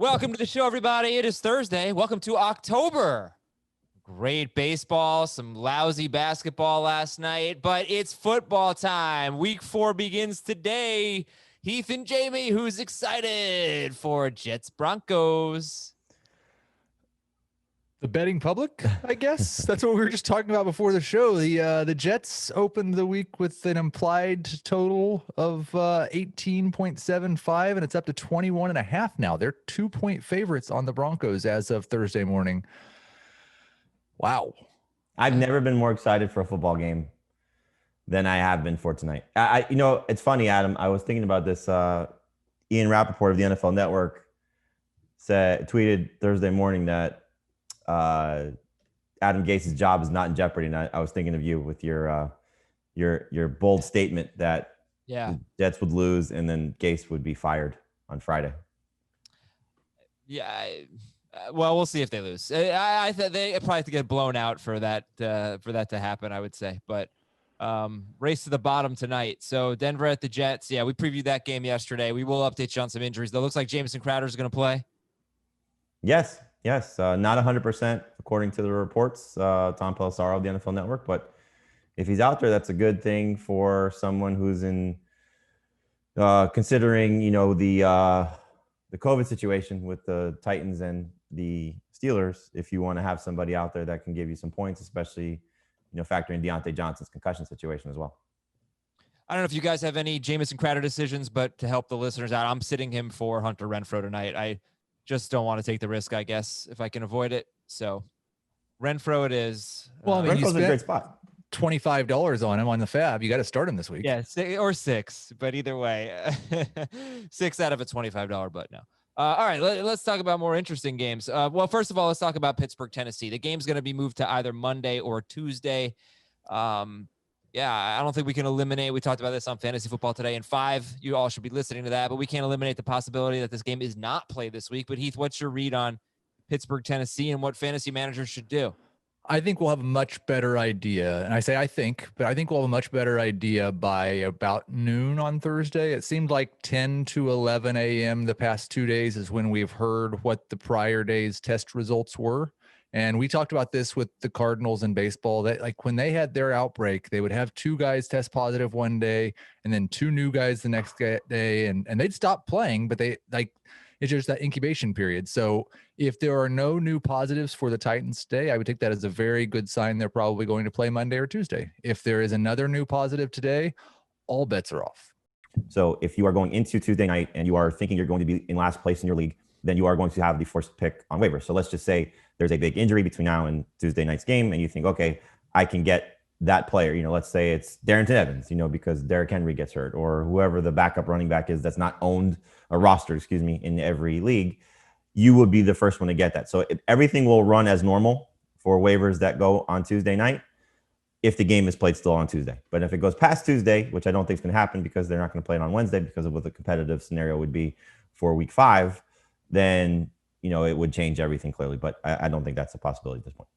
Welcome to the show, everybody. It is Thursday. Welcome to October. Great baseball, some lousy basketball last night, but it's football time. Week 4 begins today. Heath and Jamey, who's excited for Jets Broncos? The betting public, I guess. That's what we were just talking about before the show. The Jets opened the week with an implied total of 18.75, and it's up to 21.5 now. They're 2-point favorites on the Broncos as of Thursday morning. Wow. I've never been more excited for a football game than I have been for tonight. It's funny, Adam. I was thinking about this. Ian Rappaport of the NFL Network tweeted Thursday morning that Adam Gase's job is not in jeopardy. And I was thinking of you with your bold statement that the Jets would lose and then Gase would be fired on Friday. Yeah. Well, we'll see if they lose. I thought they probably have to get blown out for that to happen, I would say. But race to the bottom tonight. So Denver at the Jets. Yeah, we previewed that game yesterday. We will update you on some injuries. Though, looks like Jamison Crowder is going to play. Yes. Not 100% according to the reports. Tom Pelissaro of the NFL Network, but if he's out there, that's a good thing for someone who's in considering the COVID situation with the Titans and the Steelers. If you want to have somebody out there that can give you some points, especially factoring Deontay Johnson's concussion situation as well. I don't know if you guys have any Jamison Crowder decisions, but to help the listeners out, I'm sitting him for Hunter Renfrow tonight. I just don't want to take the risk, I guess, if I can avoid it. So Renfrow it is. Well, I mean, Renfrow's a great spot. $25 on him on the Fab. You got to start him this week. Yeah, 6, but either way, 6 out of a $25 bet now. All right, let's talk about more interesting games. Well, first of all, let's talk about Pittsburgh, Tennessee. The game's going to be moved to either Monday or Tuesday. I don't think we can eliminate. We talked about this on Fantasy Football Today in 5. You all should be listening to that, but we can't eliminate the possibility that this game is not played this week. But Heath, what's your read on Pittsburgh, Tennessee, and what fantasy managers should do? I think we'll have a much better idea. And I say I think we'll have a much better idea by about noon on Thursday. It seemed like 10 to 11 a.m. the past 2 days is when we've heard what the prior day's test results were. And we talked about this with the Cardinals in baseball, that like when they had their outbreak, they would have 2 guys test positive one day and then 2 new guys the next day. And they'd stop playing, but it's just that incubation period. So if there are no new positives for the Titans today, I would take that as a very good sign they're probably going to play Monday or Tuesday. If there is another new positive today, all bets are off. So if you are going into Tuesday night and you are thinking you're going to be in last place in your league, then you are going to have the first pick on waivers. So let's just say there's a big injury between now and Tuesday night's game, and you think, okay, I can get that player. Let's say it's Darrington Evans, because Derrick Henry gets hurt, or whoever the backup running back is that's not owned a roster, in every league. You would be the first one to get that. So everything will run as normal for waivers that go on Tuesday night if the game is played still on Tuesday. But if it goes past Tuesday, which I don't think is going to happen because they're not going to play it on Wednesday because of what the competitive scenario would be for week 5, then, it would change everything clearly. But I don't think that's a possibility at this point.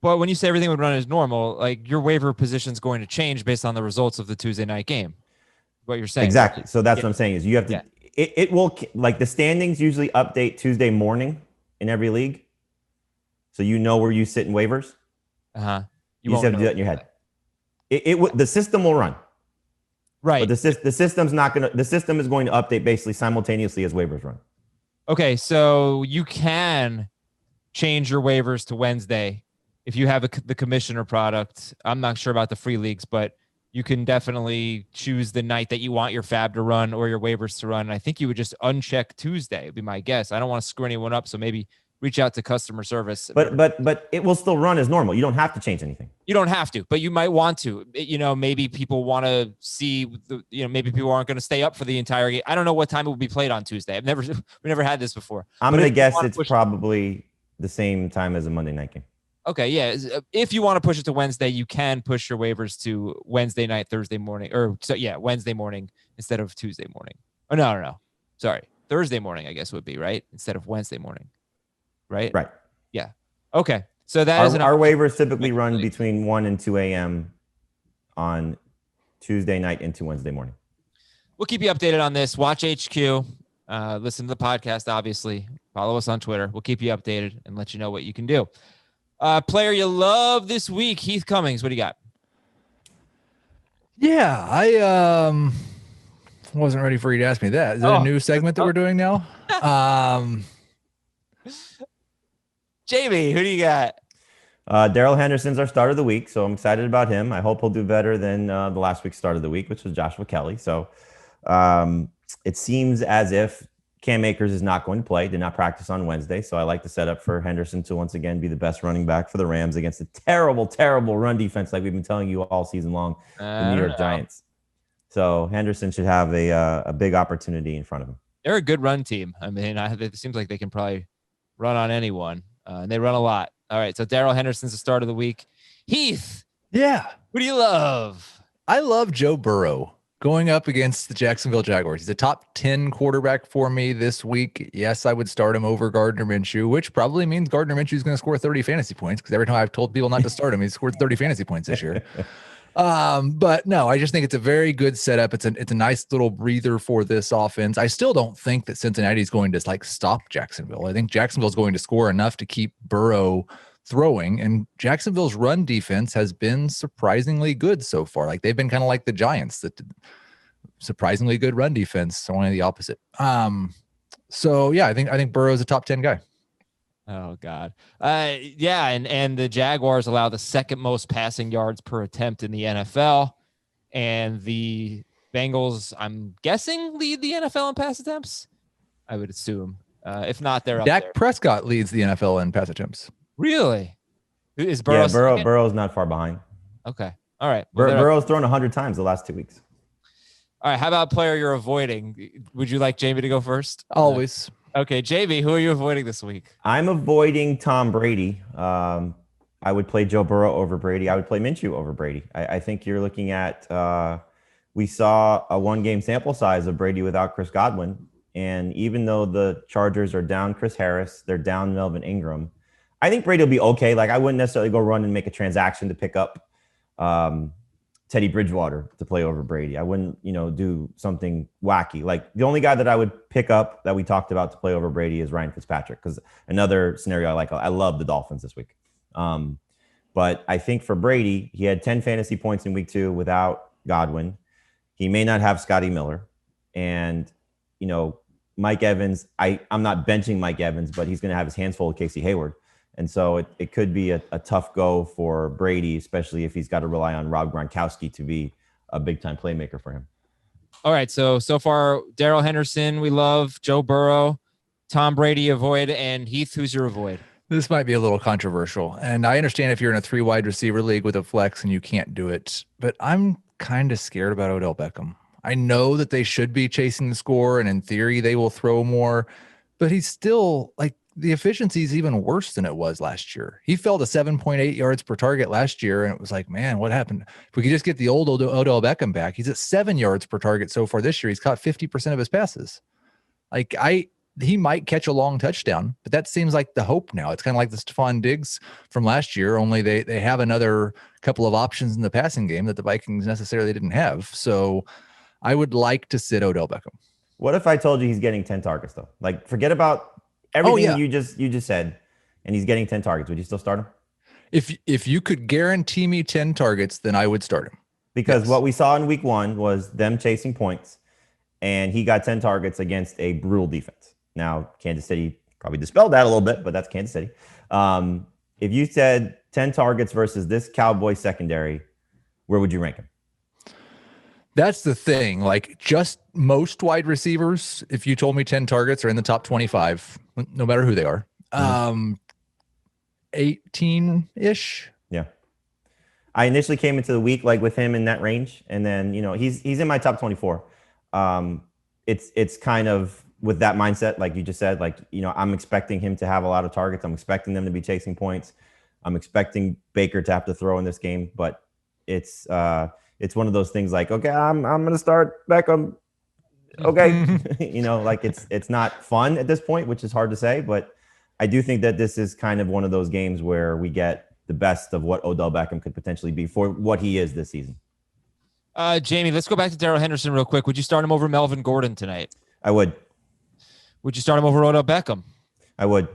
But when you say everything would run as normal, like your waiver position is going to change based on the results of the Tuesday night game. What you're saying. Exactly. So that's what I'm saying is you have to, it will, like the standings usually update Tuesday morning in every league. So where you sit in waivers. You just have to do that in your head. The system will run. Right. But the system is going to update basically simultaneously as waivers run. Okay. So you can change your waivers to Wednesday if you have the commissioner product. I'm not sure about the free leagues, but you can definitely choose the night that you want your fab to run or your waivers to run. And I think you would just uncheck Tuesday, would be my guess. I don't want to screw anyone up, so maybe reach out to customer service. But it will still run as normal. You don't have to change anything. You don't have to, but you might want to. Maybe people want to see maybe people aren't going to stay up for the entire game. I don't know what time it will be played on Tuesday. we never had this before. I'm going to guess it's probably the same time as a Monday night game. Okay, yeah. If you want to push it to Wednesday, you can push your waivers to Wednesday night, Thursday morning, Wednesday morning instead of Tuesday morning. Oh, no. Sorry. Thursday morning, I guess would be, right? Instead of Wednesday morning. Right? Right. Yeah. Okay. So our waivers typically run between 1 and 2 a.m. on Tuesday night into Wednesday morning. We'll keep you updated on this. Watch HQ. Listen to the podcast, obviously. Follow us on Twitter. We'll keep you updated and let you know what you can do. Player you love this week, Heath Cummings. What do you got? Yeah, I wasn't ready for you to ask me that. Is that a new segment that we're doing now? Jamey, who do you got? Darrell Henderson's our start of the week, so I'm excited about him. I hope he'll do better than the last week's start of the week, which was Joshua Kelly. So it seems as if Cam Akers is not going to play, did not practice on Wednesday. So I like the setup for Henderson to once again be the best running back for the Rams against a terrible, terrible run defense like we've been telling you all season long, the New York Giants. So Henderson should have a big opportunity in front of him. They're a good run team. I mean, it seems like they can probably run on anyone, and they run a lot. All right, so Darrell Henderson's the start of the week. Heath. Yeah. Who do you love? I love Joe Burrow going up against the Jacksonville Jaguars. He's a top 10 quarterback for me this week. Yes, I would start him over Gardner Minshew, which probably means Gardner Minshew is going to score 30 fantasy points because every time I've told people not to start him, he's scored 30 fantasy points this year. But no, I just think it's a very good setup. It's a nice little breather for this offense. I still don't think that Cincinnati is going to stop Jacksonville. I think Jacksonville is going to score enough to keep Burrow throwing, and Jacksonville's run defense has been surprisingly good so far. Like they've been kind of like the Giants, that surprisingly good run defense. So only the opposite. So yeah, I think Burrow's a top 10 guy. Oh God. Yeah. And the Jaguars allow the second most passing yards per attempt in the NFL. And the Bengals, I'm guessing, lead the NFL in pass attempts. I would assume. If not, they're up there. Dak Prescott leads the NFL in pass attempts. Really? Is Burrow? Yeah, Burrow's not far behind. Okay. All right. Well, Burrow's thrown 100 times the last 2 weeks. All right. How about player you're avoiding? Would you like Jamey to go first? Always. Okay, Jamey, who are you avoiding this week? I'm avoiding Tom Brady. I would play Joe Burrow over Brady. I would play Minshew over Brady. I think you're looking at, we saw a 1-game sample size of Brady without Chris Godwin. And even though the Chargers are down Chris Harris, they're down Melvin Ingram, I think Brady will be okay. Like I wouldn't necessarily go run and make a transaction to pick up Teddy Bridgewater to play over Brady. I wouldn't, do something wacky. Like the only guy that I would pick up that we talked about to play over Brady is Ryan Fitzpatrick, because another scenario I like. I love the Dolphins this week. But I think for Brady, he had 10 fantasy points in week 2 without Godwin. He may not have Scotty Miller. And, Mike Evans, I'm not benching Mike Evans, but he's going to have his hands full with Casey Hayward. And so it could be a tough go for Brady, especially if he's got to rely on Rob Gronkowski to be a big-time playmaker for him. All right, so far, Darrell Henderson, we love. Joe Burrow, Tom Brady, avoid. And Heath, who's your avoid? This might be a little controversial. And I understand if you're in a 3-wide receiver league with a flex and you can't do it. But I'm kind of scared about Odell Beckham. I know that they should be chasing the score, and in theory, they will throw more. But he's still, the efficiency is even worse than it was last year. He fell to 7.8 yards per target last year, and it was like, man, what happened? If we could just get the old Odell Beckham back, he's at 7 yards per target so far this year. He's caught 50% of his passes. He might catch a long touchdown, but that seems like the hope now. It's kind of like the Stephon Diggs from last year, only they have another couple of options in the passing game that the Vikings necessarily didn't have. So I would like to sit Odell Beckham. What if I told you he's getting 10 targets though? Forget about everything you just said, and he's getting 10 targets. Would you still start him? If you could guarantee me 10 targets, then I would start him. Because what we saw in week 1 was them chasing points, and he got 10 targets against a brutal defense. Now, Kansas City probably dispelled that a little bit, but that's Kansas City. If you said 10 targets versus this Cowboys secondary, where would you rank him? That's the thing. Just most wide receivers, if you told me 10 targets are in the top 25, no matter who they are, 18-ish. Yeah. I initially came into the week with him in that range, and then he's in my top 24. It's kind of with that mindset, like you just said, I'm expecting him to have a lot of targets. I'm expecting them to be chasing points. I'm expecting Baker to have to throw in this game, but it's one of those things okay, I'm going to start Beckham. Okay. It's not fun at this point, which is hard to say, but I do think that this is kind of one of those games where we get the best of what Odell Beckham could potentially be for what he is this season. Jamey, let's go back to Darrell Henderson real quick. Would you start him over Melvin Gordon tonight? I would. Would you start him over Odell Beckham? I would.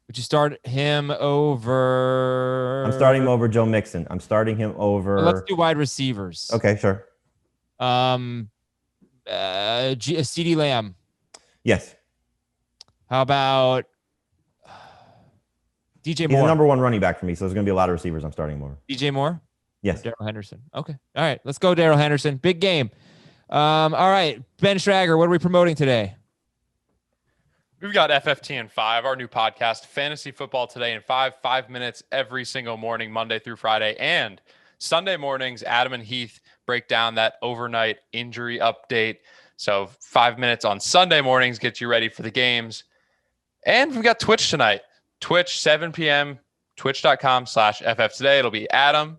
Would you start him over? I'm starting him over Joe Mixon. I'm starting him over. Well, let's do wide receivers. Okay, sure. CeeDee Lamb. Yes. How about DJ Moore? He's the number one running back for me, so there's going to be a lot of receivers I'm starting more. DJ Moore? Yes. Daryl Henderson. Okay. All right. Let's go, Daryl Henderson. Big game. All right. Ben Schrager, what are we promoting today? We've got FFT in 5, our new podcast, Fantasy Football Today in 5 minutes every single morning, Monday through Friday. And Sunday mornings, Adam and Heath break down that overnight injury update. So 5 minutes on Sunday mornings gets you ready for the games. And we've got Twitch tonight. Twitch, 7 p.m., twitch.com/FF Today. It'll be Adam.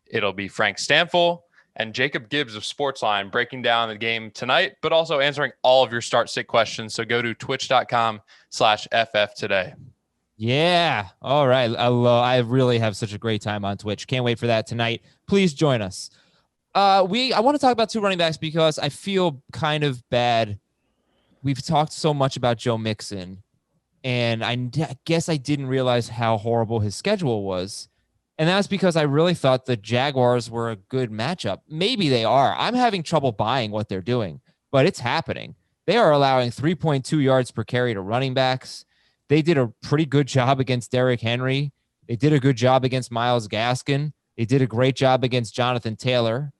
It'll be Frank Stanfill and Jacob Gibbs of Sportsline breaking down the game tonight, but also answering all of your start-sit questions. So go to twitch.com/FF Today. Yeah. All right. I really have such a great time on Twitch. Can't wait for that tonight. Please join us. I want to talk about 2 running backs because I feel kind of bad. We've talked so much about Joe Mixon, and I guess I didn't realize how horrible his schedule was. And that's because I really thought the Jaguars were a good matchup. Maybe they are. I'm having trouble buying what they're doing, but it's happening. They are allowing 3.2 yards per carry to running backs. They did a pretty good job against Derrick Henry. They did a good job against Myles Gaskin. They did a great job against Jonathan Taylor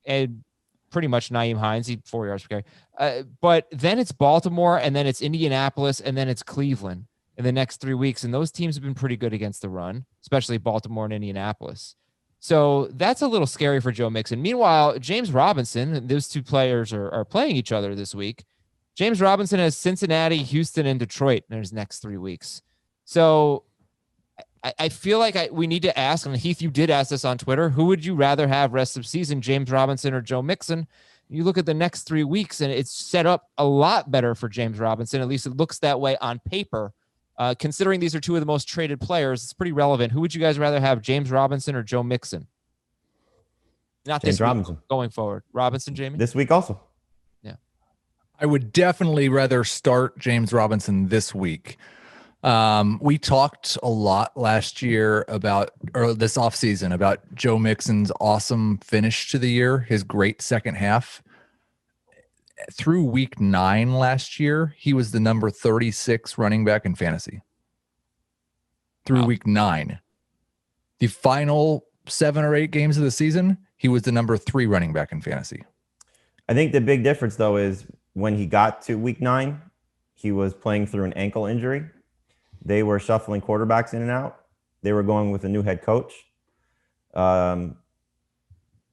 and pretty much Nyheim Hines, 4 yards per carry. But then it's Baltimore, and then it's Indianapolis, and then it's Cleveland in the next 3 weeks. And those teams have been pretty good against the run, especially Baltimore and Indianapolis. So that's a little scary for Joe Mixon. Meanwhile, James Robinson, those 2 players are playing each other this week. James Robinson has Cincinnati, Houston, and Detroit in his next 3 weeks. So I feel like we need to ask, and Heath, you did ask this on Twitter, who would you rather have rest of season, James Robinson or Joe Mixon? You look at the next 3 weeks, and it's set up a lot better for James Robinson. At least it looks that way on paper. Considering these are 2 of the most traded players, it's pretty relevant. Who would you guys rather have, James Robinson or Joe Mixon? Not James this week, Robinson. going forward. Robinson, Jamey? This week also. Yeah. I would definitely rather start James Robinson this week. We talked a lot last year or this offseason about Joe Mixon's awesome finish to the year, his great second half. Through week 9 last year, he was the number 36 running back in fantasy. Through week 9. The final 7 or 8 games of the season, he was the number 3 running back in fantasy. I think the big difference, though, is when he got to week 9, he was playing through an ankle injury. They were shuffling quarterbacks in and out. They were going with a new head coach.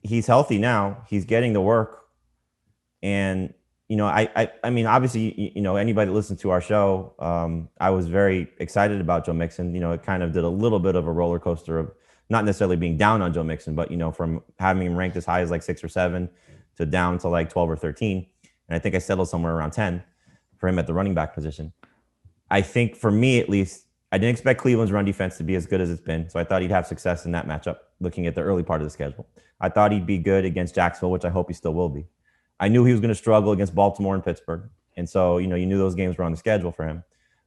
He's healthy now. He's getting the work. And, I mean, obviously, anybody that listens to our show, I was very excited about Joe Mixon. It kind of did a little bit of a roller coaster of not necessarily being down on Joe Mixon, but, from having him ranked as high as like 6 or 7 to down to like 12 or 13. And I think I settled somewhere around 10 for him at the running back position. I think for me, at least, I didn't expect Cleveland's run defense to be as good as it's been. So I thought he'd have success in that matchup, looking at the early part of the schedule. I thought he'd be good against Jacksonville, which I hope he still will be. I knew he was going to struggle against Baltimore and Pittsburgh. And so, you knew those games were on the schedule for him.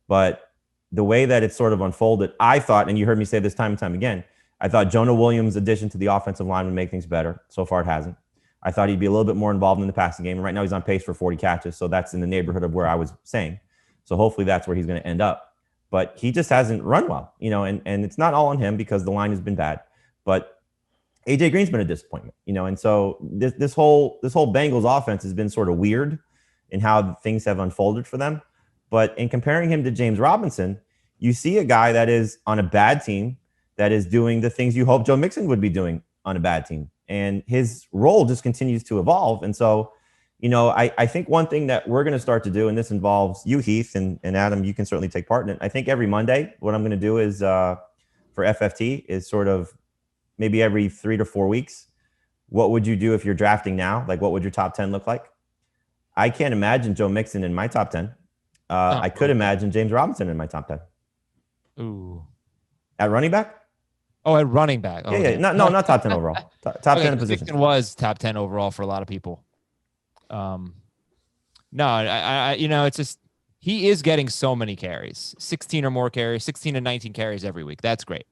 But the way that it sort of unfolded, I thought, and you heard me say this time and time again, I thought Jonah Williams' addition to the offensive line would make things better. So far, it hasn't. I thought he'd be a little bit more involved in the passing game. And right now, he's on pace for 40 catches. So that's in the neighborhood of where I was saying. So hopefully that's where he's going to end up. But he just hasn't run well, and it's not all on him because the line has been bad. But AJ Green's been a disappointment, and so this whole Bengals offense has been sort of weird in how things have unfolded for them. But in comparing him to James Robinson, you see a guy that is on a bad team that is doing the things you hope Joe Mixon would be doing on a bad team. And his role just continues to evolve. And so, I think one thing that we're going to start to do, and this involves you, Heath, and Adam, you can certainly take part in it. I think every Monday, what I'm going to do is for FFT is sort of maybe every 3 to 4 weeks. What would you do if you're drafting now? Like, what would your top 10 look like? I can't imagine Joe Mixon in my top 10. I could imagine James Robinson in my top 10. Ooh. At running back? Oh, at running back. Oh, yeah. Not top 10 overall. Top 10 position. Mixon was top 10 overall for a lot of people. No, I it's just he is getting so many carries, 16 or more carries, 16 to 19 carries every week. That's great.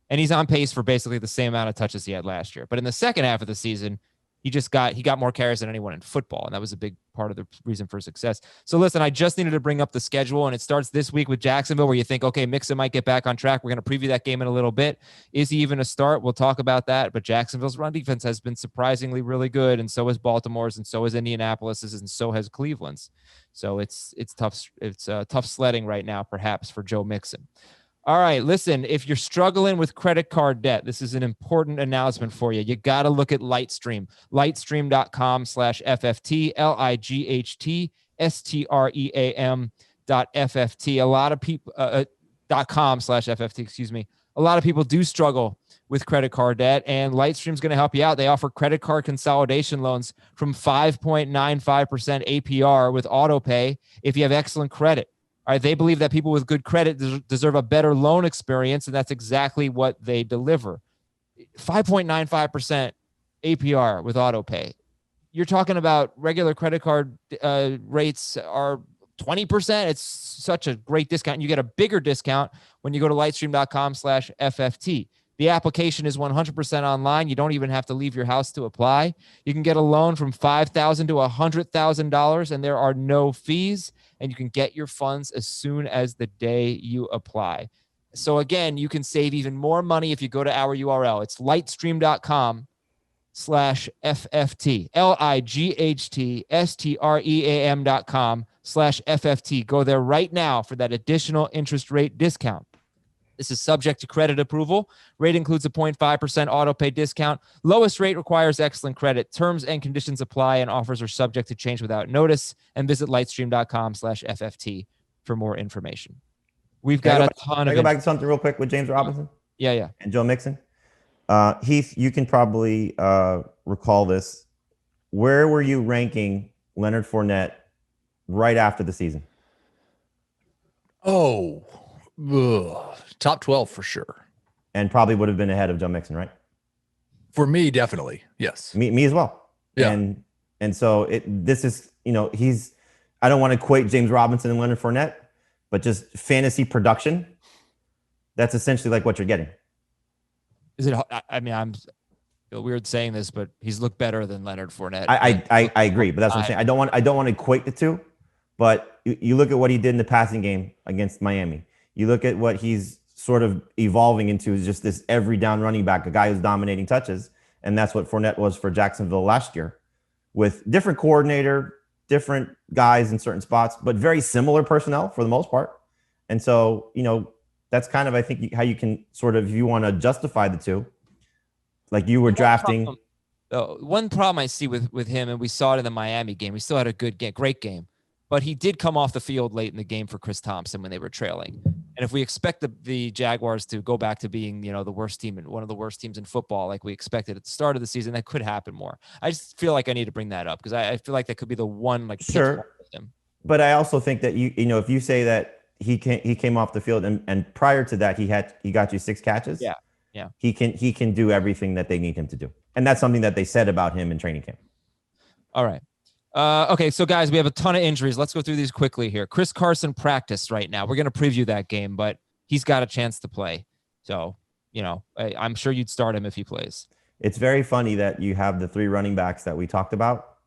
And he's on pace for basically the same amount of touches he had last year. But in the second half of the season, he got more carries than anyone in football. And that was a big part of the reason for success. So listen, I just needed to bring up the schedule, and it starts this week with Jacksonville, where you think, okay, Mixon might get back on track. We're going to preview that game in a little bit. Is he even a start? We'll talk about that. But Jacksonville's run defense has been surprisingly really good. And so has Baltimore's, and so has Indianapolis's, and so has Cleveland's. So it's tough. It's tough sledding right now, perhaps, for Joe Mixon. All right, listen, if you're struggling with credit card debt, this is an important announcement for you. You got to look at Lightstream, lightstream.com/FFT, LIGHTSTREAM.FFT. A lot of people, .com/FFT, excuse me. A lot of people do struggle with credit card debt, and Lightstream's going to help you out. They offer credit card consolidation loans from 5.95% APR with auto pay if you have excellent credit. All right, they believe that people with good credit deserve a better loan experience, and that's exactly what they deliver. 5.95% APR with auto pay. You're talking about regular credit card rates are 20%. It's such a great discount. You get a bigger discount when you go to lightstream.com/FFT. The application is 100% online. You don't even have to leave your house to apply. You can get a loan from $5,000 to $100,000, and there are no fees, and you can get your funds as soon as the day you apply. So again, you can save even more money if you go to our URL. It's lightstream.com/FFT, lightstream.com/FFT. Go there right now for that additional interest rate discount. This is subject to credit approval. Rate includes a 0.5% auto pay discount. Lowest rate requires excellent credit. Terms and conditions apply, and offers are subject to change without notice. And visit lightstream.com/FFT for more information. We've got a ton of. Can I go back to something real quick with James Robinson? Yeah. And Joe Mixon. Heath, you can probably recall this. Where were you ranking Leonard Fournette right after the season? Oh, top 12 for sure. And probably would have been ahead of Joe Mixon, right? For me, definitely. Yes. Me as well. Yeah. And so this is, I don't want to equate James Robinson and Leonard Fournette, but just fantasy production. That's essentially like what you're getting. Is it? I mean, I'm feel weird saying this, but he's looked better than Leonard Fournette. I agree, but that's what I'm saying. I don't want to equate the two, but you look at what he did in the passing game against Miami. You look at what he's sort of evolving into is just this every down running back, a guy who's dominating touches. And that's what Fournette was for Jacksonville last year, with different coordinator, different guys in certain spots, but very similar personnel for the most part. And so, that's kind of, I think, how you can sort of, if you want to justify the two, like you were drafting. One problem I see with him, and we saw it in the Miami game, he still had a great game, but he did come off the field late in the game for Chris Thompson when they were trailing. And if we expect the Jaguars to go back to being, the worst team and one of the worst teams in football, like we expected at the start of the season, that could happen more. I just feel like I need to bring that up because I feel like that could be the one, sure. But I also think that if you say that he came off the field and prior to that he got you 6 catches. Yeah. He can do everything that they need him to do. And that's something that they said about him in training camp. All right. Okay, so guys, we have a ton of injuries. Let's go through these quickly here. Chris Carson practiced right now. We're going to preview that game, but he's got a chance to play. So, I'm sure you'd start him if he plays. It's very funny that you have the 3 running backs that we talked about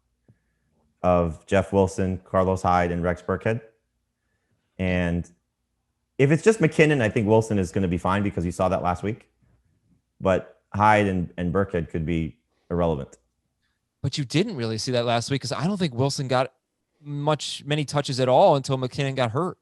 of Jeff Wilson, Carlos Hyde, and Rex Burkhead. And if it's just McKinnon, I think Wilson is going to be fine because you saw that last week. But Hyde and Burkhead could be irrelevant. But you didn't really see that last week because I don't think Wilson got many touches at all until McKinnon got hurt.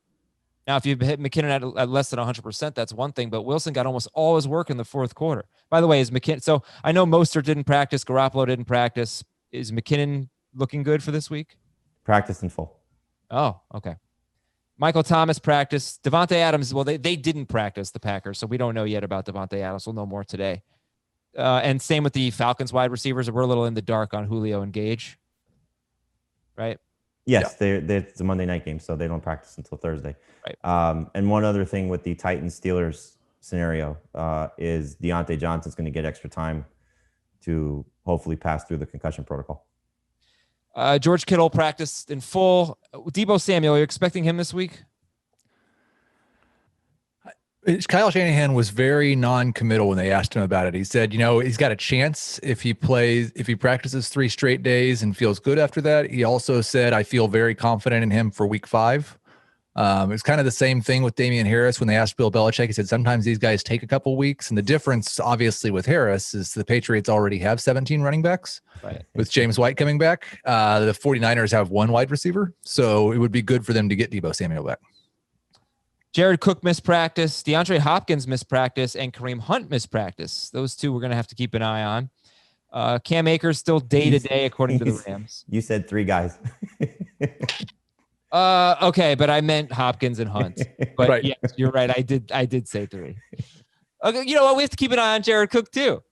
Now, if you hit McKinnon at less than 100%, that's one thing. But Wilson got almost all his work in the fourth quarter. By the way, is McKinnon? So I know Mostert didn't practice. Garoppolo didn't practice. Is McKinnon looking good for this week? Practiced in full. Oh, okay. Michael Thomas practiced. DeVante Adams, well, they didn't practice, the Packers, so we don't know yet about DeVante Adams. We'll know more today. And same with the Falcons wide receivers. We're a little in the dark on Julio and Gage, right? Yes, yeah. It's a Monday night game, so they don't practice until Thursday. Right. And one other thing with the Titans-Steelers scenario is Deontay Johnson's going to get extra time to hopefully pass through the concussion protocol. George Kittle practiced in full. Deebo Samuel, you're expecting him this week? Kyle Shanahan was very non-committal when they asked him about it. He said, he's got a chance if he practices 3 straight days and feels good after that. He also said, I feel very confident in him for week 5. It's kind of the same thing with Damian Harris when they asked Bill Belichick. He said, sometimes these guys take a couple weeks. And the difference, obviously, with Harris is the Patriots already have 17 running backs, right, with James White coming back. The 49ers have 1 wide receiver. So it would be good for them to get Deebo Samuel back. Jared Cook missed practice, DeAndre Hopkins missed practice, and Kareem Hunt missed practice. Those 2 we're going to have to keep an eye on. Cam Akers still day-to-day, according to the Rams. You said 3 guys. Okay, but I meant Hopkins and Hunt. But right. Yes, you're right. I did say 3. Okay, you know what? We have to keep an eye on Jared Cook, too.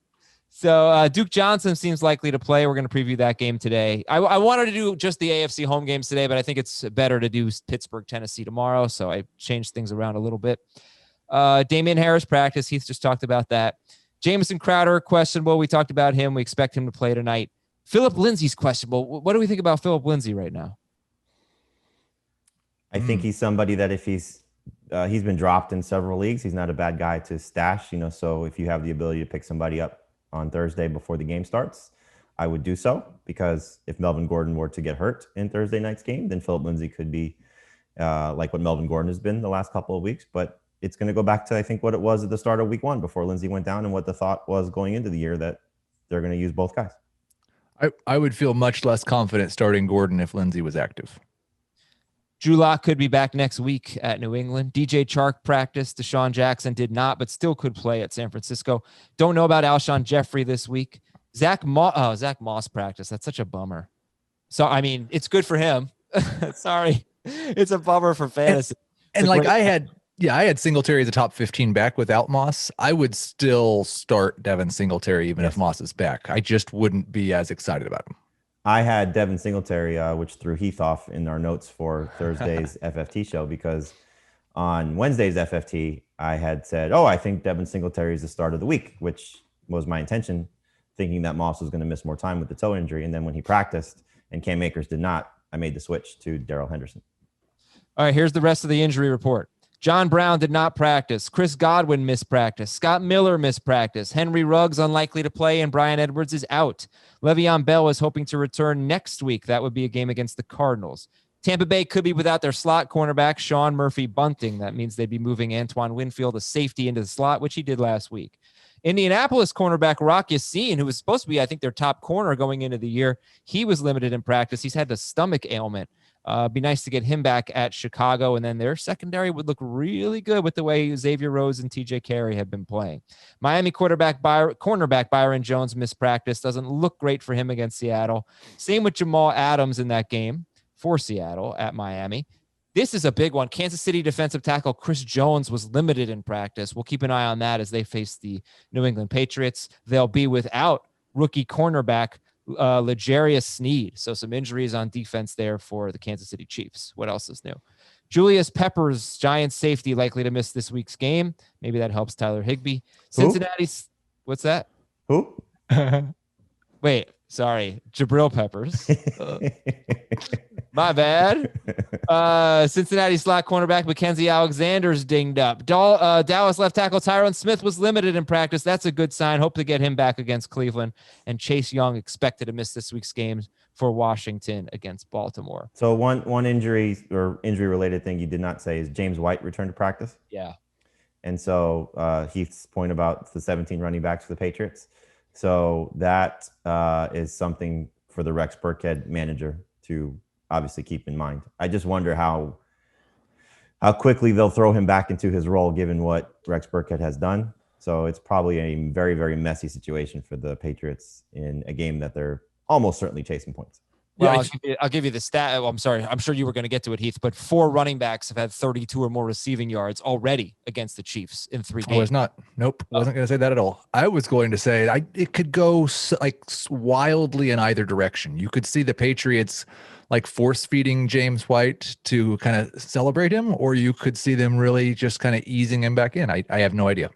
So Duke Johnson seems likely to play. We're going to preview that game today. I wanted to do just the AFC home games today, but I think it's better to do Pittsburgh, Tennessee tomorrow. So I changed things around a little bit. Damian Harris practice. Heath just talked about that. Jamison Crowder, questionable. We talked about him. We expect him to play tonight. Philip Lindsay's questionable. What do we think about Philip Lindsay right now? I think he's somebody that if he's been dropped in several leagues, he's not a bad guy to stash, so if you have the ability to pick somebody up on Thursday before the game starts, I would do so, because if Melvin Gordon were to get hurt in Thursday night's game, then Philip Lindsay could be like what Melvin Gordon has been the last couple of weeks. But it's going to go back to, I think, what it was at the start of week 1 before Lindsay went down, and what the thought was going into the year that they're going to use both guys. I would feel much less confident starting Gordon if Lindsay was active. Drew Lock could be back next week at New England. DJ Chark practiced. Deshaun Jackson did not, but still could play at San Francisco. Don't know about Alshon Jeffrey this week. Zach Moss practice. That's such a bummer. So, I mean, it's good for him. Sorry. It's a bummer for fantasy. And like I had Singletary as a top 15 back without Moss. I would still start Devin Singletary even if Moss is back. I just wouldn't be as excited about him. I had Devin Singletary, which threw Heath off in our notes for Thursday's FFT show, because on Wednesday's FFT, I had said, I think Devin Singletary is the start of the week, which was my intention, thinking that Moss was going to miss more time with the toe injury. And then when he practiced and Cam Akers did not, I made the switch to Darrell Henderson. All right, here's the rest of the injury report. John Brown did not practice. Chris Godwin missed practice. Scott Miller missed practice. Henry Ruggs unlikely to play, and Brian Edwards is out. Le'Veon Bell is hoping to return next week. That would be a game against the Cardinals. Tampa Bay could be without their slot cornerback, Sean Murphy-Bunting. That means they'd be moving Antoine Winfield, a safety, into the slot, which he did last week. Indianapolis cornerback Rock Ya-Sin, who was supposed to be, I think, their top corner going into the year, he was limited in practice. He's had the stomach ailment. Be nice to get him back at Chicago, and then their secondary would look really good with the way Xavier Rhodes and TJ Carey have been playing. Miami cornerback Byron Jones missed practice. Doesn't look great for him against Seattle. Same with Jamal Adams in that game for Seattle at Miami. This is a big one. Kansas City defensive tackle Chris Jones was limited in practice. We'll keep an eye on that as they face the New England Patriots. They'll be without rookie cornerback L'Jarius Sneed. So some injuries on defense there for the Kansas City Chiefs. What else is new? Julius Peppers, Giants safety, likely to miss this week's game. Maybe that helps Tyler Higbee. Cincinnati's, what's that? Who? Wait, sorry. Jabril Peppers. My bad. Cincinnati slot cornerback Mackenzie Alexander's dinged up. Dallas left tackle Tyron Smith was limited in practice. That's a good sign. Hope to get him back against Cleveland. And Chase Young expected to miss this week's game for Washington against Baltimore. So one injury or injury-related thing you did not say is James White returned to practice. Yeah. And so Heath's point about the 17 running backs for the Patriots. So that is something for the Rex Burkhead manager to obviously keep in mind. I just wonder how quickly they'll throw him back into his role, given what Rex Burkhead has done. So it's probably a very, very messy situation for the Patriots in a game that they're almost certainly chasing points. Well, I'll give you the stat. I'm sorry. I'm sure you were going to get to it, Heath, but 4 running backs have had 32 or more receiving yards already against the Chiefs in 3 games. I was not. Nope. Wasn't going to say that at all. I was going to say it could go like wildly in either direction. You could see the Patriots like force feeding James White to kind of celebrate him, or you could see them really just kind of easing him back in. I have no idea.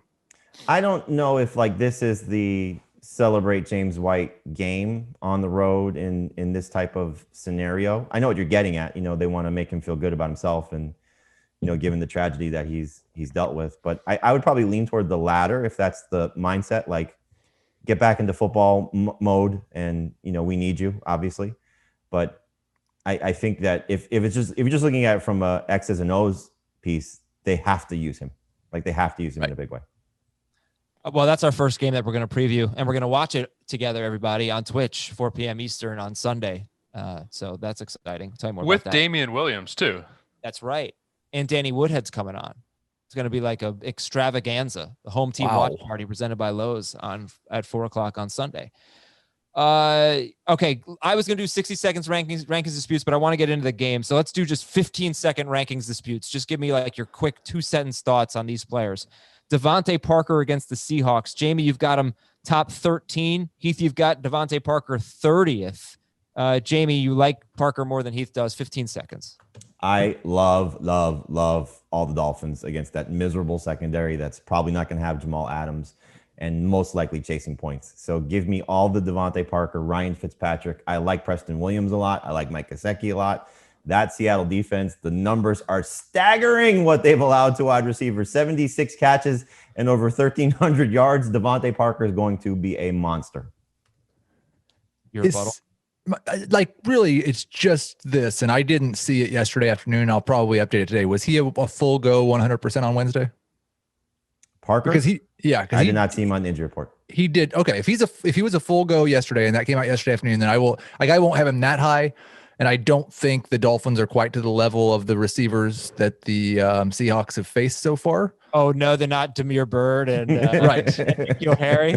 I don't know if like this is the celebrate James White game on the road in this type of scenario. I know what you're getting at. They want to make him feel good about himself and, given the tragedy that he's dealt with. But I would probably lean toward the latter if that's the mindset, like get back into football mode and, we need you, obviously. But I think that if you're just looking at it from a X's and O's piece, they have to use him. Like they have to use him in a big way. Well, that's our first game that we're going to preview, and we're going to watch it together, everybody, on Twitch, 4 p.m. Eastern on Sunday. So that's exciting. Tell you more with about that. Damian Williams too. That's right. And Danny Woodhead's coming on. It's going to be like a extravaganza, the home team watch party presented by Lowe's at 4:00 on Sunday. Okay. I was going to do 60 seconds rankings disputes, but I want to get into the game. So let's do just 15-second rankings disputes. Just give me like your quick 2-sentence thoughts on these players. DeVante Parker against the Seahawks. Jamey, you've got him top 13. Heath, you've got DeVante Parker 30th. Jamey, you like Parker more than Heath does. 15 seconds. I love all the Dolphins against that miserable secondary that's probably not going to have Jamal Adams and most likely chasing points. So give me all the DeVante Parker, Ryan Fitzpatrick. I like Preston Williams a lot. I like Mike Gesicki a lot. That Seattle defense, the numbers are staggering what they've allowed to wide receivers. 76 catches and over 1,300 yards. DeVante Parker is going to be a monster. Your rebuttal? Like, really, it's just this, and I didn't see it yesterday afternoon. I'll probably update it today. Was he a full go 100% on Wednesday? Parker? Because I did not see him on the injury report. He did. Okay, if he was a full go yesterday, and that came out yesterday afternoon, then I won't have him that high. And I don't think the Dolphins are quite to the level of the receivers that the Seahawks have faced so far. Oh, no, they're not Demir Bird and right. and Harry.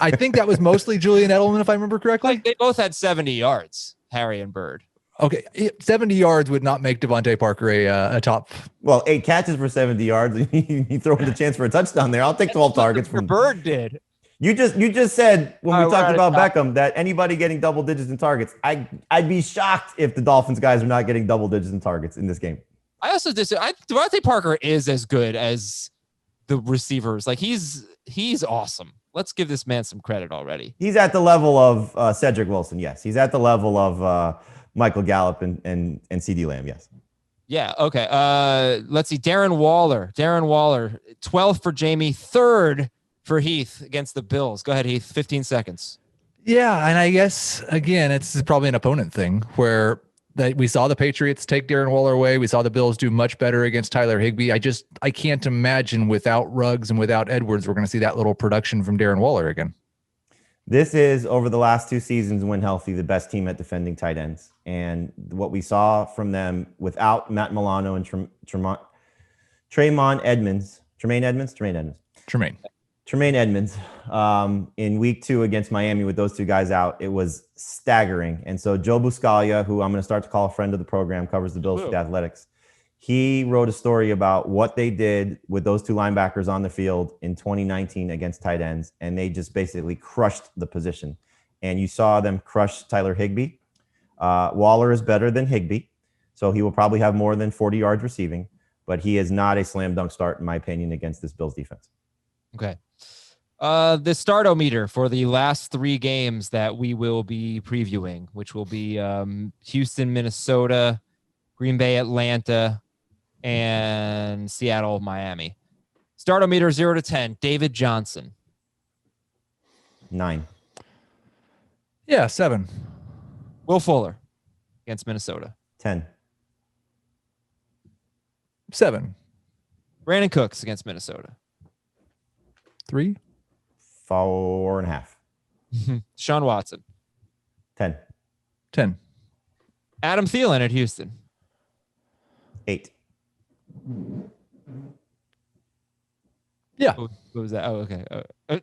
I think that was mostly Julian Edelman, if I remember correctly. Like they both had 70 yards, Harry and Bird. Okay, 70 yards would not make DeVante Parker a top. Well, 8 catches for 70 yards. You throw in the chance for a touchdown there. I'll take 12 targets from Bird did. You just said when we talked about Beckham that anybody getting double digits in targets, I'd be shocked if the Dolphins guys are not getting double digits in targets in this game. I also DeVante Parker is as good as the receivers. Like he's awesome. Let's give this man some credit already. He's at the level of Cedric Wilson. Yes, he's at the level of Michael Gallup and CeeDee Lamb. Yes. Yeah. Okay. Let's see. Darren Waller, 12th for Jamey, 3rd for Heath against the Bills. Go ahead, Heath. 15 seconds. Yeah, and I guess again, it's probably an opponent thing where that we saw the Patriots take Darren Waller away. We saw the Bills do much better against Tyler Higbee. I can't imagine without Ruggs and without Edwards, we're going to see that little production from Darren Waller again. This is, over the last 2 seasons when healthy, the best team at defending tight ends. And what we saw from them without Matt Milano and Tremaine Edmonds in week 2 against Miami with those 2 guys out, it was staggering. And so Joe Buscaglia, who I'm going to start to call a friend of the program, covers the Bills with Athletics. He wrote a story about what they did with those 2 linebackers on the field in 2019 against tight ends. And they just basically crushed the position. And you saw them crush Tyler Higbee. Waller is better than Higbee, so he will probably have more than 40 yards receiving, but he is not a slam dunk start, in my opinion, against this Bills defense. Okay. The Startometer for the last 3 games that we will be previewing, which will be Houston, Minnesota, Green Bay, Atlanta, and Seattle, Miami. Startometer 0 to 10. David Johnson. 9. Yeah, 7. Will Fuller against Minnesota. 10. 7. Brandon Cooks against Minnesota. 3. 4.5. Sean Watson. 10. 10. Adam Thielen at Houston. 8. Yeah. What was that? Oh, okay. Who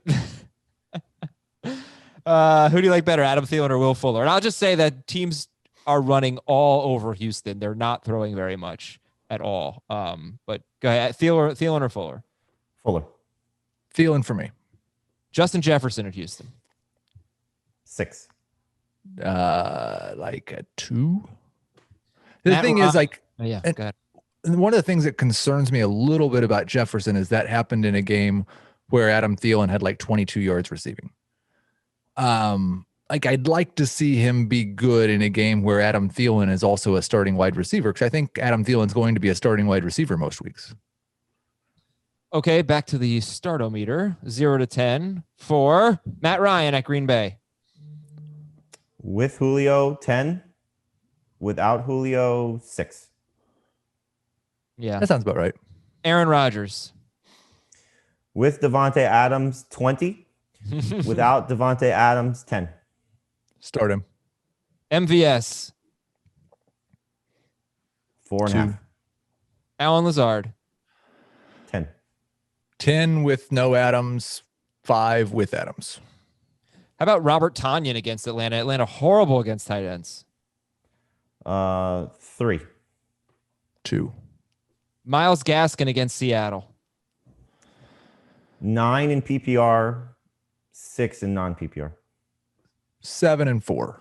do you like better, Adam Thielen or Will Fuller? And I'll just say that teams are running all over Houston. They're not throwing very much at all. But go ahead. Thielen or Fuller? Fuller. Thielen for me. Justin Jefferson at Houston. 6. Like a 2. The thing is, like, go ahead. One of the things that concerns me a little bit about Jefferson is that happened in a game where Adam Thielen had like 22 yards receiving. Like I'd like to see him be good in a game where Adam Thielen is also a starting wide receiver, because I think Adam Thielen's going to be a starting wide receiver most weeks. Okay, back to the Startometer, 0 to 10 for Matt Ryan at Green Bay. With Julio, 10. Without Julio, 6. Yeah. That sounds about right. Aaron Rodgers. With DeVante Adams, 20. Without DeVante Adams, 10. Start him. MVS. 4.5. Alan Lazard. 10. 10 with no Adams, 5 with Adams. How about Robert Tonyan against Atlanta? Atlanta horrible against tight ends. 3. 2. Myles Gaskin against Seattle. 9 in PPR, 6 in non-PPR. 7 and 4.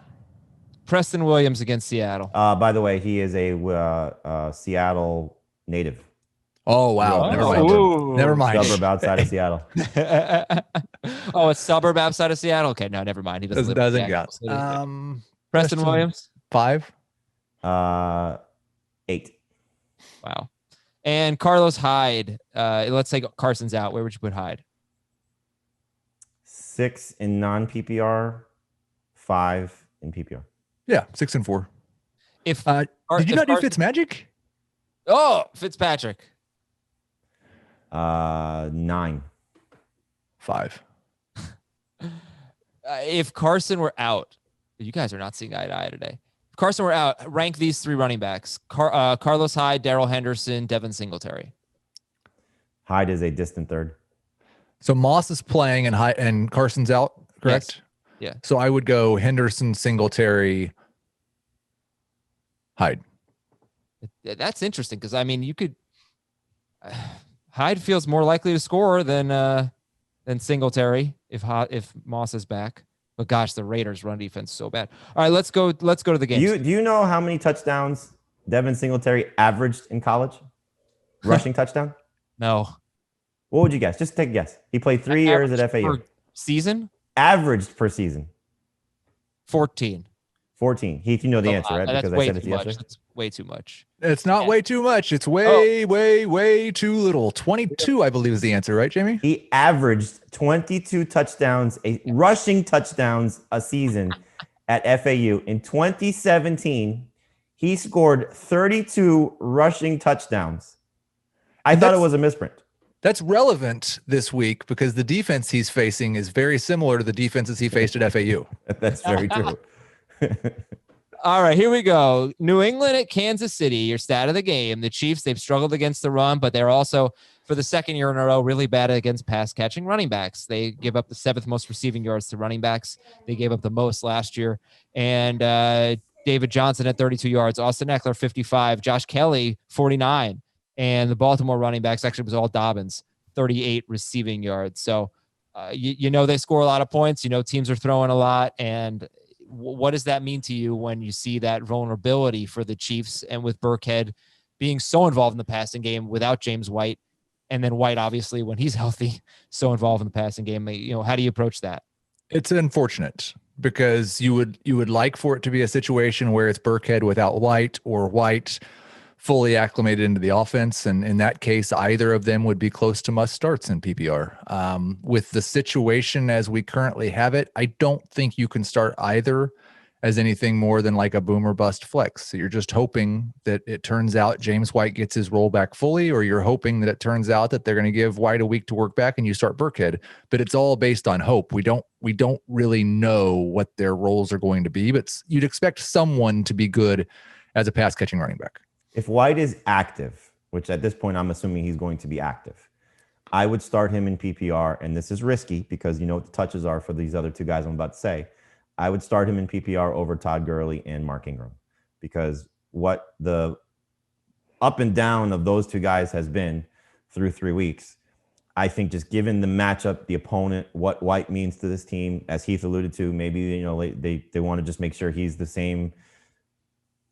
Preston Williams against Seattle. By the way, he is a Seattle native. Oh, wow. Never mind. Ooh. Never mind. Suburb outside of Seattle. Oh, a suburb outside of Seattle? Okay, no, never mind. He doesn't live in count. Seattle. Preston Williams? 5. 8. Wow. And Carlos Hyde. Let's say Carson's out. Where would you put Hyde? 6 in non-PPR, 5 in PPR. Yeah, 6 and 4. If Did you not do Fitzmagic? Oh, Fitzpatrick. 9. 5. If Carson were out, you guys are not seeing eye to eye today. If Carson were out, rank these 3 running backs: Carlos Hyde, Darrell Henderson, Devin Singletary. Hyde is a distant third. So Moss is playing and Carson's out, correct? Yes. Yeah. So I would go Henderson, Singletary, Hyde. That's interesting because I mean, you could. Hyde feels more likely to score than Singletary if Moss is back. But gosh, the Raiders' run defense is so bad. All right, let's go to the game. Do you know how many touchdowns Devin Singletary averaged in college? Rushing touchdown? No. What would you guess? Just take a guess. He played 3 years at FAU. Per season? Averaged per season. 14. 14. Heath, you know the answer, right? That's Because I said it yesterday. That's way too much. It's not way too much. It's way too little. 22, I believe, is the answer, right, Jamey? He averaged 22 touchdowns, rushing touchdowns a season at FAU. In 2017, he scored 32 rushing touchdowns. I thought it was a misprint. That's relevant this week because the defense he's facing is very similar to the defenses he faced at FAU. That's very true. All right, here we go. New England at Kansas City, your stat of the game. The Chiefs, they've struggled against the run, but they're also, for the second year in a row, really bad against pass-catching running backs. They give up the 7th most receiving yards to running backs. They gave up the most last year. And David Johnson at 32 yards, Austin Eckler, 55, Josh Kelly, 49. And the Baltimore running backs, actually was all Dobbins, 38 receiving yards. So, you know they score a lot of points. You know teams are throwing a lot. And what does that mean to you when you see that vulnerability for the Chiefs and with Burkhead being so involved in the passing game without James White, and then White, obviously, when he's healthy, so involved in the passing game? You know, how do you approach that? It's unfortunate because you would like for it to be a situation where it's Burkhead without White or White fully acclimated into the offense. And in that case, either of them would be close to must starts in PPR. With the situation as we currently have it, I don't think you can start either as anything more than like a boom or bust flex. So you're just hoping that it turns out James White gets his role back fully, or you're hoping that it turns out that they're going to give White a week to work back and you start Burkhead. But it's all based on hope. We don't really know what their roles are going to be, but you'd expect someone to be good as a pass catching running back. If White is active, which at this point I'm assuming he's going to be active, I would start him in PPR. And this is risky because you know what the touches are for these other 2 guys I'm about to say. I would start him in PPR over Todd Gurley and Mark Ingram, because what the up and down of those 2 guys has been through 3 weeks, I think just given the matchup, the opponent, what White means to this team, as Heath alluded to, maybe, you know, they want to just make sure he's the same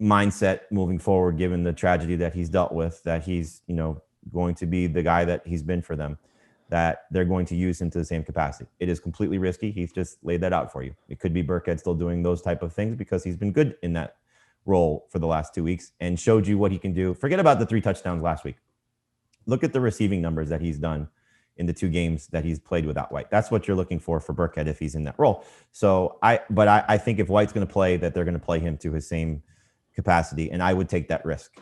mindset moving forward, given the tragedy that he's dealt with, that he's, you know, going to be the guy that he's been for them. that they're going to use him to the same capacity. It is completely risky. He's just laid that out for you. It could be Burkhead still doing those type of things because he's been good in that role for the last 2 weeks and showed you what he can do. Forget about the 3 touchdowns last week. Look at the receiving numbers that he's done in the 2 games that he's played without White. That's what you're looking for Burkhead if he's in that role. So I think if White's going to play, that they're going to play him to his same capacity, and I would take that risk.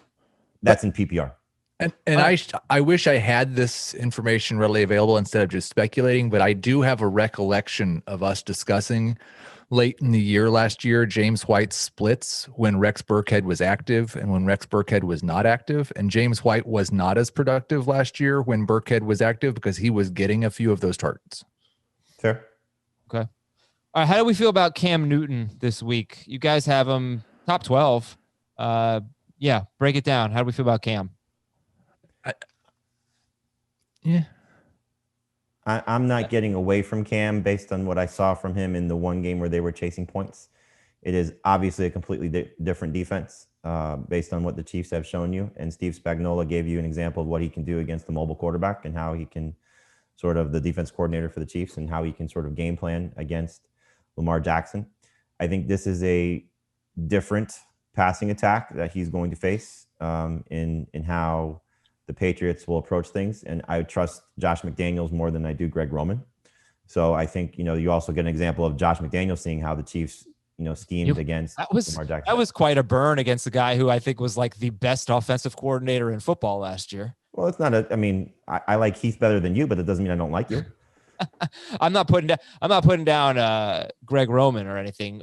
That's in PPR. And I wish I had this information readily available instead of just speculating, but I do have a recollection of us discussing late in the year last year, James White splits when Rex Burkhead was active and when Rex Burkhead was not active. And James White was not as productive last year when Burkhead was active because he was getting a few of those targets. Fair. Okay. All right. How do we feel about Cam Newton this week? You guys have him top 12. Yeah. Break it down. How do we feel about Cam? I'm not getting away from Cam based on what I saw from him in the one game where they were chasing points. It is obviously a completely different defense based on what the Chiefs have shown you. And Steve Spagnuolo gave you an example of what he can do against the mobile quarterback and how he can sort of the defense coordinator for the Chiefs and how he can sort of game plan against Lamar Jackson. I think this is a different passing attack that he's going to face in how the Patriots will approach things. And I trust Josh McDaniels more than I do Greg Roman. So I think, you also get an example of Josh McDaniels seeing how the Chiefs, schemed against Lamar Jackson. That was quite a burn against the guy who I think was like the best offensive coordinator in football last year. Well, it's not I like Heath better than you, but it doesn't mean I don't like you. I'm not putting down Greg Roman or anything.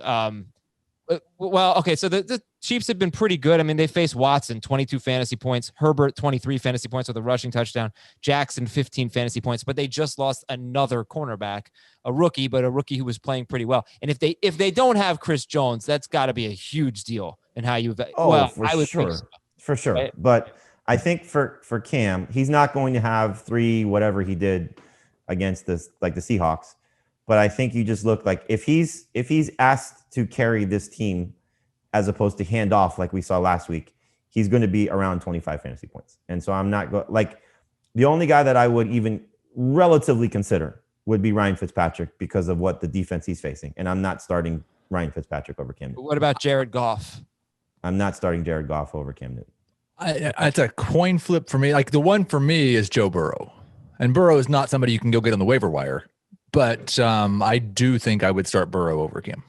Well, okay. So the Chiefs have been pretty good. I mean, they faced Watson, 22 fantasy points, Herbert, 23 fantasy points with a rushing touchdown, Jackson, 15 fantasy points, but they just lost another cornerback, a rookie who was playing pretty well. And if they don't have Chris Jones, that's got to be a huge deal in how you. For sure. Right? But I think for Cam, he's not going to have 3 whatever he did against the Seahawks. But I think you just look like if he's asked to carry this team as opposed to hand off like we saw last week, he's going to be around 25 fantasy points. And so I'm not the only guy that I would even relatively consider would be Ryan Fitzpatrick because of what the defense he's facing. And I'm not starting Ryan Fitzpatrick over Cam Newton. What about Jared Goff? I'm not starting Jared Goff over Cam Newton. It's a coin flip for me. Like the one for me is Joe Burrow. And Burrow is not somebody you can go get on the waiver wire. But I do think I would start Burrow over Cam.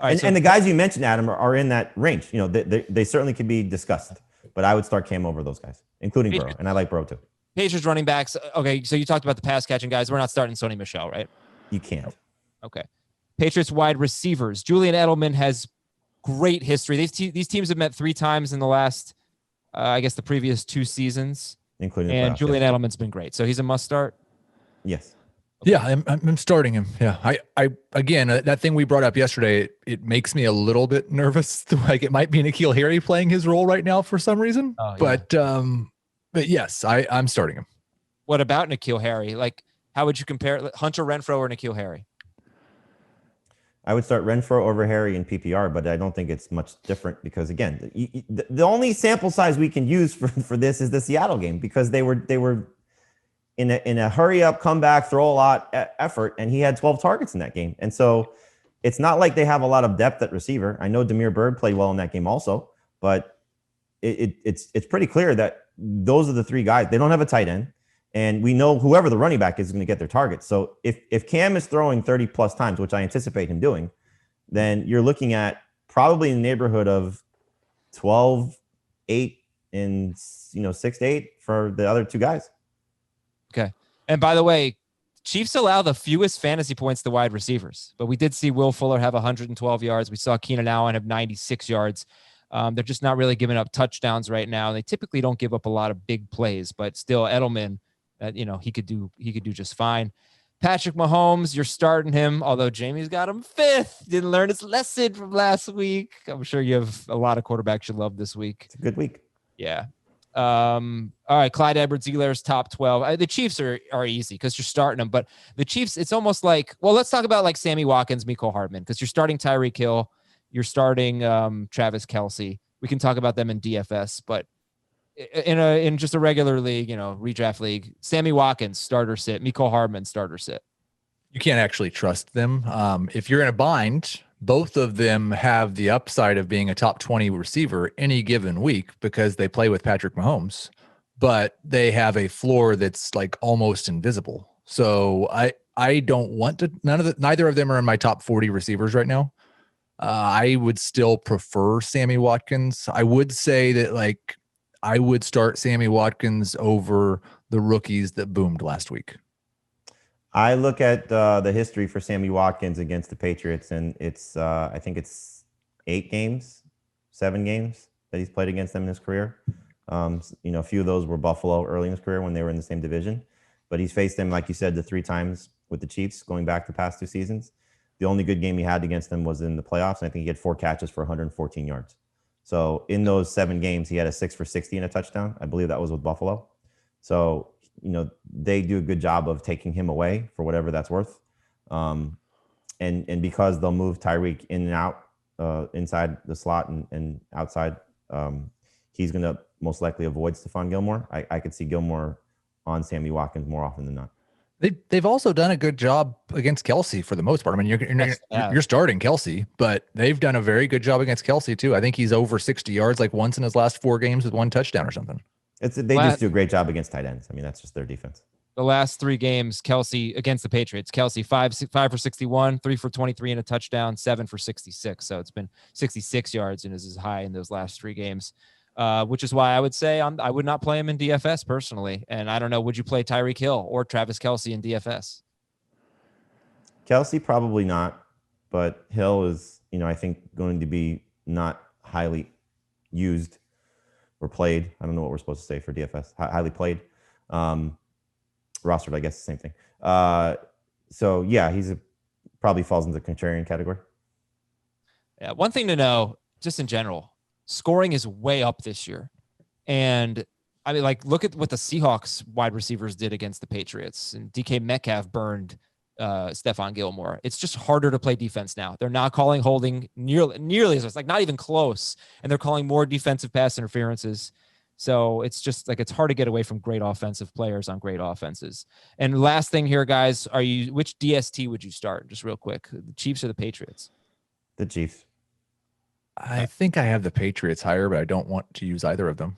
Right, and the guys you mentioned, Adam, are in that range. They certainly could be discussed. But I would start Cam over those guys, including Burrow. And I like Burrow too. Patriots running backs. Okay, so you talked about the pass catching guys. We're not starting Sony Michel, right? You can't. Okay. Patriots wide receivers. Julian Edelman has great history. These teams have met 3 times in the last, the previous 2 seasons. Including the and playoffs, Julian Edelman's been great. So he's a must start. Yes. Yeah, I'm starting him. Yeah, I again, that thing we brought up yesterday, it makes me a little bit nervous. Like it might be N'Keal Harry playing his role right now for some reason. Oh, yeah. But yes, I'm starting him. What about N'Keal Harry? Like, how would you compare Hunter Renfrow or N'Keal Harry? I would start Renfrow over Harry in PPR, but I don't think it's much different because again, the only sample size we can use for this is the Seattle game because they were in a hurry up comeback, throw a lot effort, and he had 12 targets in that game. And so it's not like they have a lot of depth at receiver. I know Damiere Byrd played well in that game also, but it's pretty clear that those are the 3 guys. They don't have a tight end, and we know whoever the running back is going to get their targets. So if Cam is throwing 30 plus times, which I anticipate him doing, then you're looking at probably in the neighborhood of 12, 8, and 6 to 8 for the other 2 guys. Okay. And by the way, Chiefs allow the fewest fantasy points to wide receivers, but we did see Will Fuller have 112 yards. We saw Keenan Allen have 96 yards. They're just not really giving up touchdowns right now. They typically don't give up a lot of big plays, but still Edelman, he could do just fine. Patrick Mahomes, you're starting him, although Jamey's got him 5th. Didn't learn his lesson from last week. I'm sure you have a lot of quarterbacks you love this week. It's a good week. Yeah. All right, Clyde Edwards-Helaire's top 12. The Chiefs are easy because you're starting them, but the Chiefs, it's almost like, well, let's talk about like Sammy Watkins, Mecole Hardman, because you're starting Tyreek Hill, you're starting Travis Kelce. We can talk about them in DFS, but in just a regular league, redraft league, Sammy Watkins, starter sit, Mecole Hardman, starter sit. You can't actually trust them. If you're in a bind, both of them have the upside of being a top 20 receiver any given week because they play with Patrick Mahomes, but they have a floor that's like almost invisible. So I don't want to, neither of them are in my top 40 receivers right now. I would still prefer Sammy Watkins. I would say that I would start Sammy Watkins over the rookies that boomed last week. I look at the history for Sammy Watkins against the Patriots, and it's I think it's 7 games that he's played against them in his career. A few of those were Buffalo early in his career when they were in the same division, but he's faced them, like you said, the 3 times with the Chiefs going back the past 2 seasons. The only good game he had against them was in the playoffs, and I think he had 4 catches for 114 yards. So in those 7 games, he had a 6 for 60 and a touchdown. I believe that was with Buffalo. So they do a good job of taking him away for whatever that's worth. And because they'll move Tyreek in and out inside the slot and outside, he's going to most likely avoid Stephon Gilmore. I could see Gilmore on Sammy Watkins more often than not. They've also done a good job against Kelsey for the most part. I mean, you're starting Kelsey, but they've done a very good job against Kelsey too. I think he's over 60 yards like once in his last 4 games with 1 touchdown or something. They just do a great job against tight ends. I mean, that's just their defense. The last 3 games, Kelsey against the Patriots, Kelsey 5 for 61, 3 for 23 and a touchdown, 7 for 66. So it's been 66 yards and is as high in those last 3 games, which is why I would say I would not play him in DFS personally. And I don't know, would you play Tyreek Hill or Travis Kelsey in DFS? Kelsey probably not, but Hill is, I think going to be not highly used or played. I don't know what we're supposed to say for DFS. Highly played. Rostered, I guess, the same thing. So yeah, probably falls into the contrarian category. Yeah. One thing to know, just in general, scoring is way up this year. And I mean, look at what the Seahawks wide receivers did against the Patriots, and DK Metcalf burned Stephon Gilmore. It's just harder to play defense now. They're not calling holding nearly as much, not even close. And they're calling more defensive pass interferences. So it's just it's hard to get away from great offensive players on great offenses. And last thing here, guys, which DST would you start? Just real quick, the Chiefs or the Patriots? The Chiefs. I think I have the Patriots higher, but I don't want to use either of them.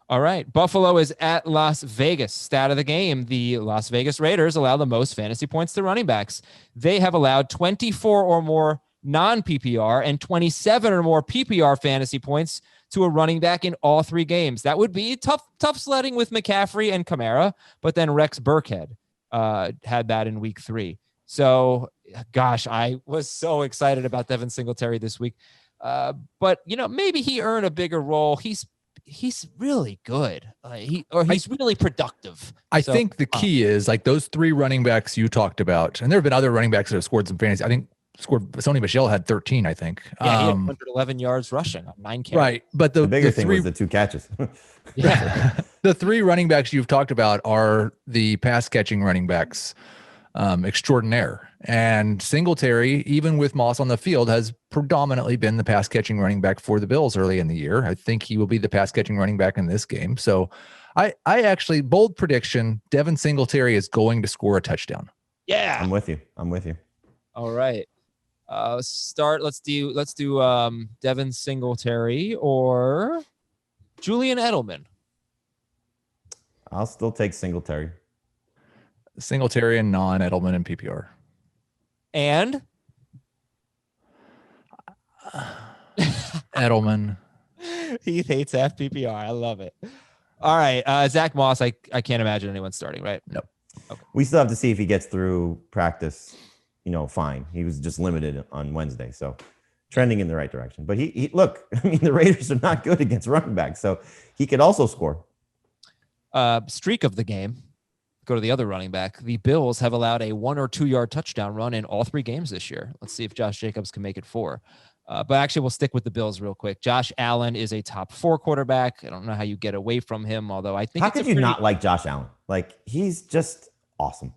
All right. Buffalo is at Las Vegas. Stat of the game. The Las Vegas Raiders allow the most fantasy points to running backs. They have allowed 24 or more non-PPR and 27 or more PPR fantasy points to a running back in all 3 games. That would be tough sledding with McCaffrey and Kamara, but then Rex Burkhead had that in week 3. So, gosh, I was so excited about Devin Singletary this week. But, maybe he earned a bigger role. He's really good. He's really productive. I think the key is those 3 running backs you talked about, and there have been other running backs that have scored some fantasy. I think Sony Michel had 13, I think. Yeah, he had 111 yards rushing on 9 carries. Right. But the bigger thing was the 2 catches. Yeah. The 3 running backs you've talked about are the pass catching running backs extraordinaire. And Singletary, even with Moss on the field, has predominantly been the pass catching running back for the Bills early in the year. I think he will be the pass catching running back in this game. So I actually, bold prediction, Devin Singletary is going to score a touchdown. Yeah. I'm with you. All right. Let's do Devin Singletary or Julian Edelman. I'll still take Singletary. Singletary and non-Edelman and PPR. And Edelman. Heath hates half PPR. I love it. All right. Zach Moss, I can't imagine anyone starting, right? Nope. Okay. We still have to see if he gets through practice, fine. He was just limited on Wednesday. So trending in the right direction. But he look, I mean, the Raiders are not good against running backs. So he could also score. Streak of the game. Go to the other running back. The Bills have allowed a 1 or 2 yard touchdown run in all 3 games this year. Let's see if Josh Jacobs can make it 4. But actually, we'll stick with the Bills real quick. Josh Allen is a top 4 quarterback. I don't know how you get away from him, although I think. How could you not like Josh Allen? He's just awesome.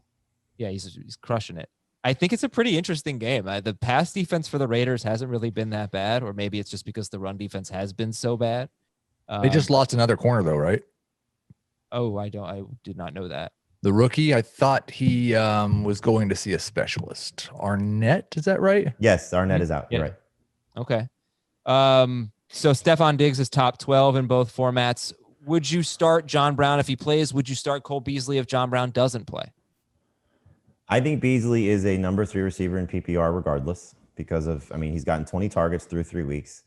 Yeah, he's crushing it. I think it's a pretty interesting game. The pass defense for the Raiders hasn't really been that bad, or maybe it's just because the run defense has been so bad. They just lost another corner though, right? Oh, I did not know that. The rookie, I thought he was going to see a specialist. Arnett, is that right? Yes, Arnett is out. You're right. Okay. So Stephon Diggs is top 12 in both formats. Would you start John Brown if he plays? Would you start Cole Beasley if John Brown doesn't play? I think Beasley is a number 3 receiver in PPR regardless because of, he's gotten 20 targets through 3 weeks.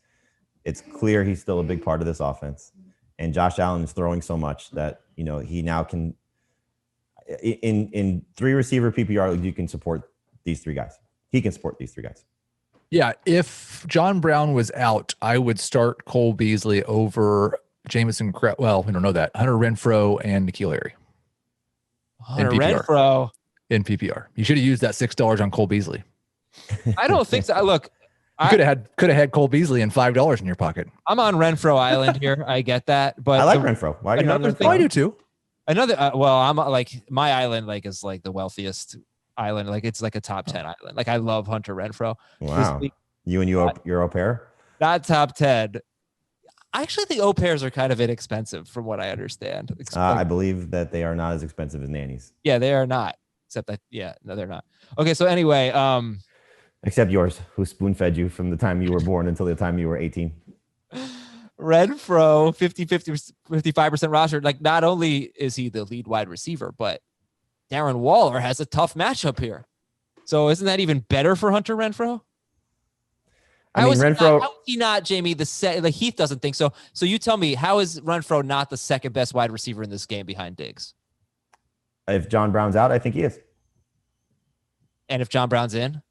It's clear he's still a big part of this offense. And Josh Allen is throwing so much that, he now can, in 3 receiver PPR, you can support these 3 guys. He can support these 3 guys. Yeah. If John Brown was out, I would start Cole Beasley over Jamison. Well, we don't know that. Hunter Renfrow and N'Keal Harry. Hunter Renfrow. In PPR. You should have used that $6 on Cole Beasley. I don't think so. Look, you could have had Cole Beasley and $5 in your pocket. I'm on Renfrow Island here. I get that, but I like Renfrow. Why do you another not thing? I do too. Another well, I'm like my island is like the wealthiest island. Like it's like a top 10 island. Like I love Hunter Renfrow. Wow. You and your au pair? Not top 10. I actually think au pairs are kind of inexpensive from what I understand. I believe that they are not as expensive as nannies. Yeah, they are not. Except that, no, they're not. Okay, so anyway, except yours, who spoon fed you from the time you were born until the time you were 18. Renfrow, 55% roster. Like, not only is he the lead wide receiver, but Darren Waller has a tough matchup here. So isn't that even better for Hunter Renfrow? Renfrow. How is he not, Jamey? Like Heath doesn't think so. So you tell me, how is Renfrow not the second best wide receiver in this game behind Diggs? If John Brown's out, I think he is. And if John Brown's in?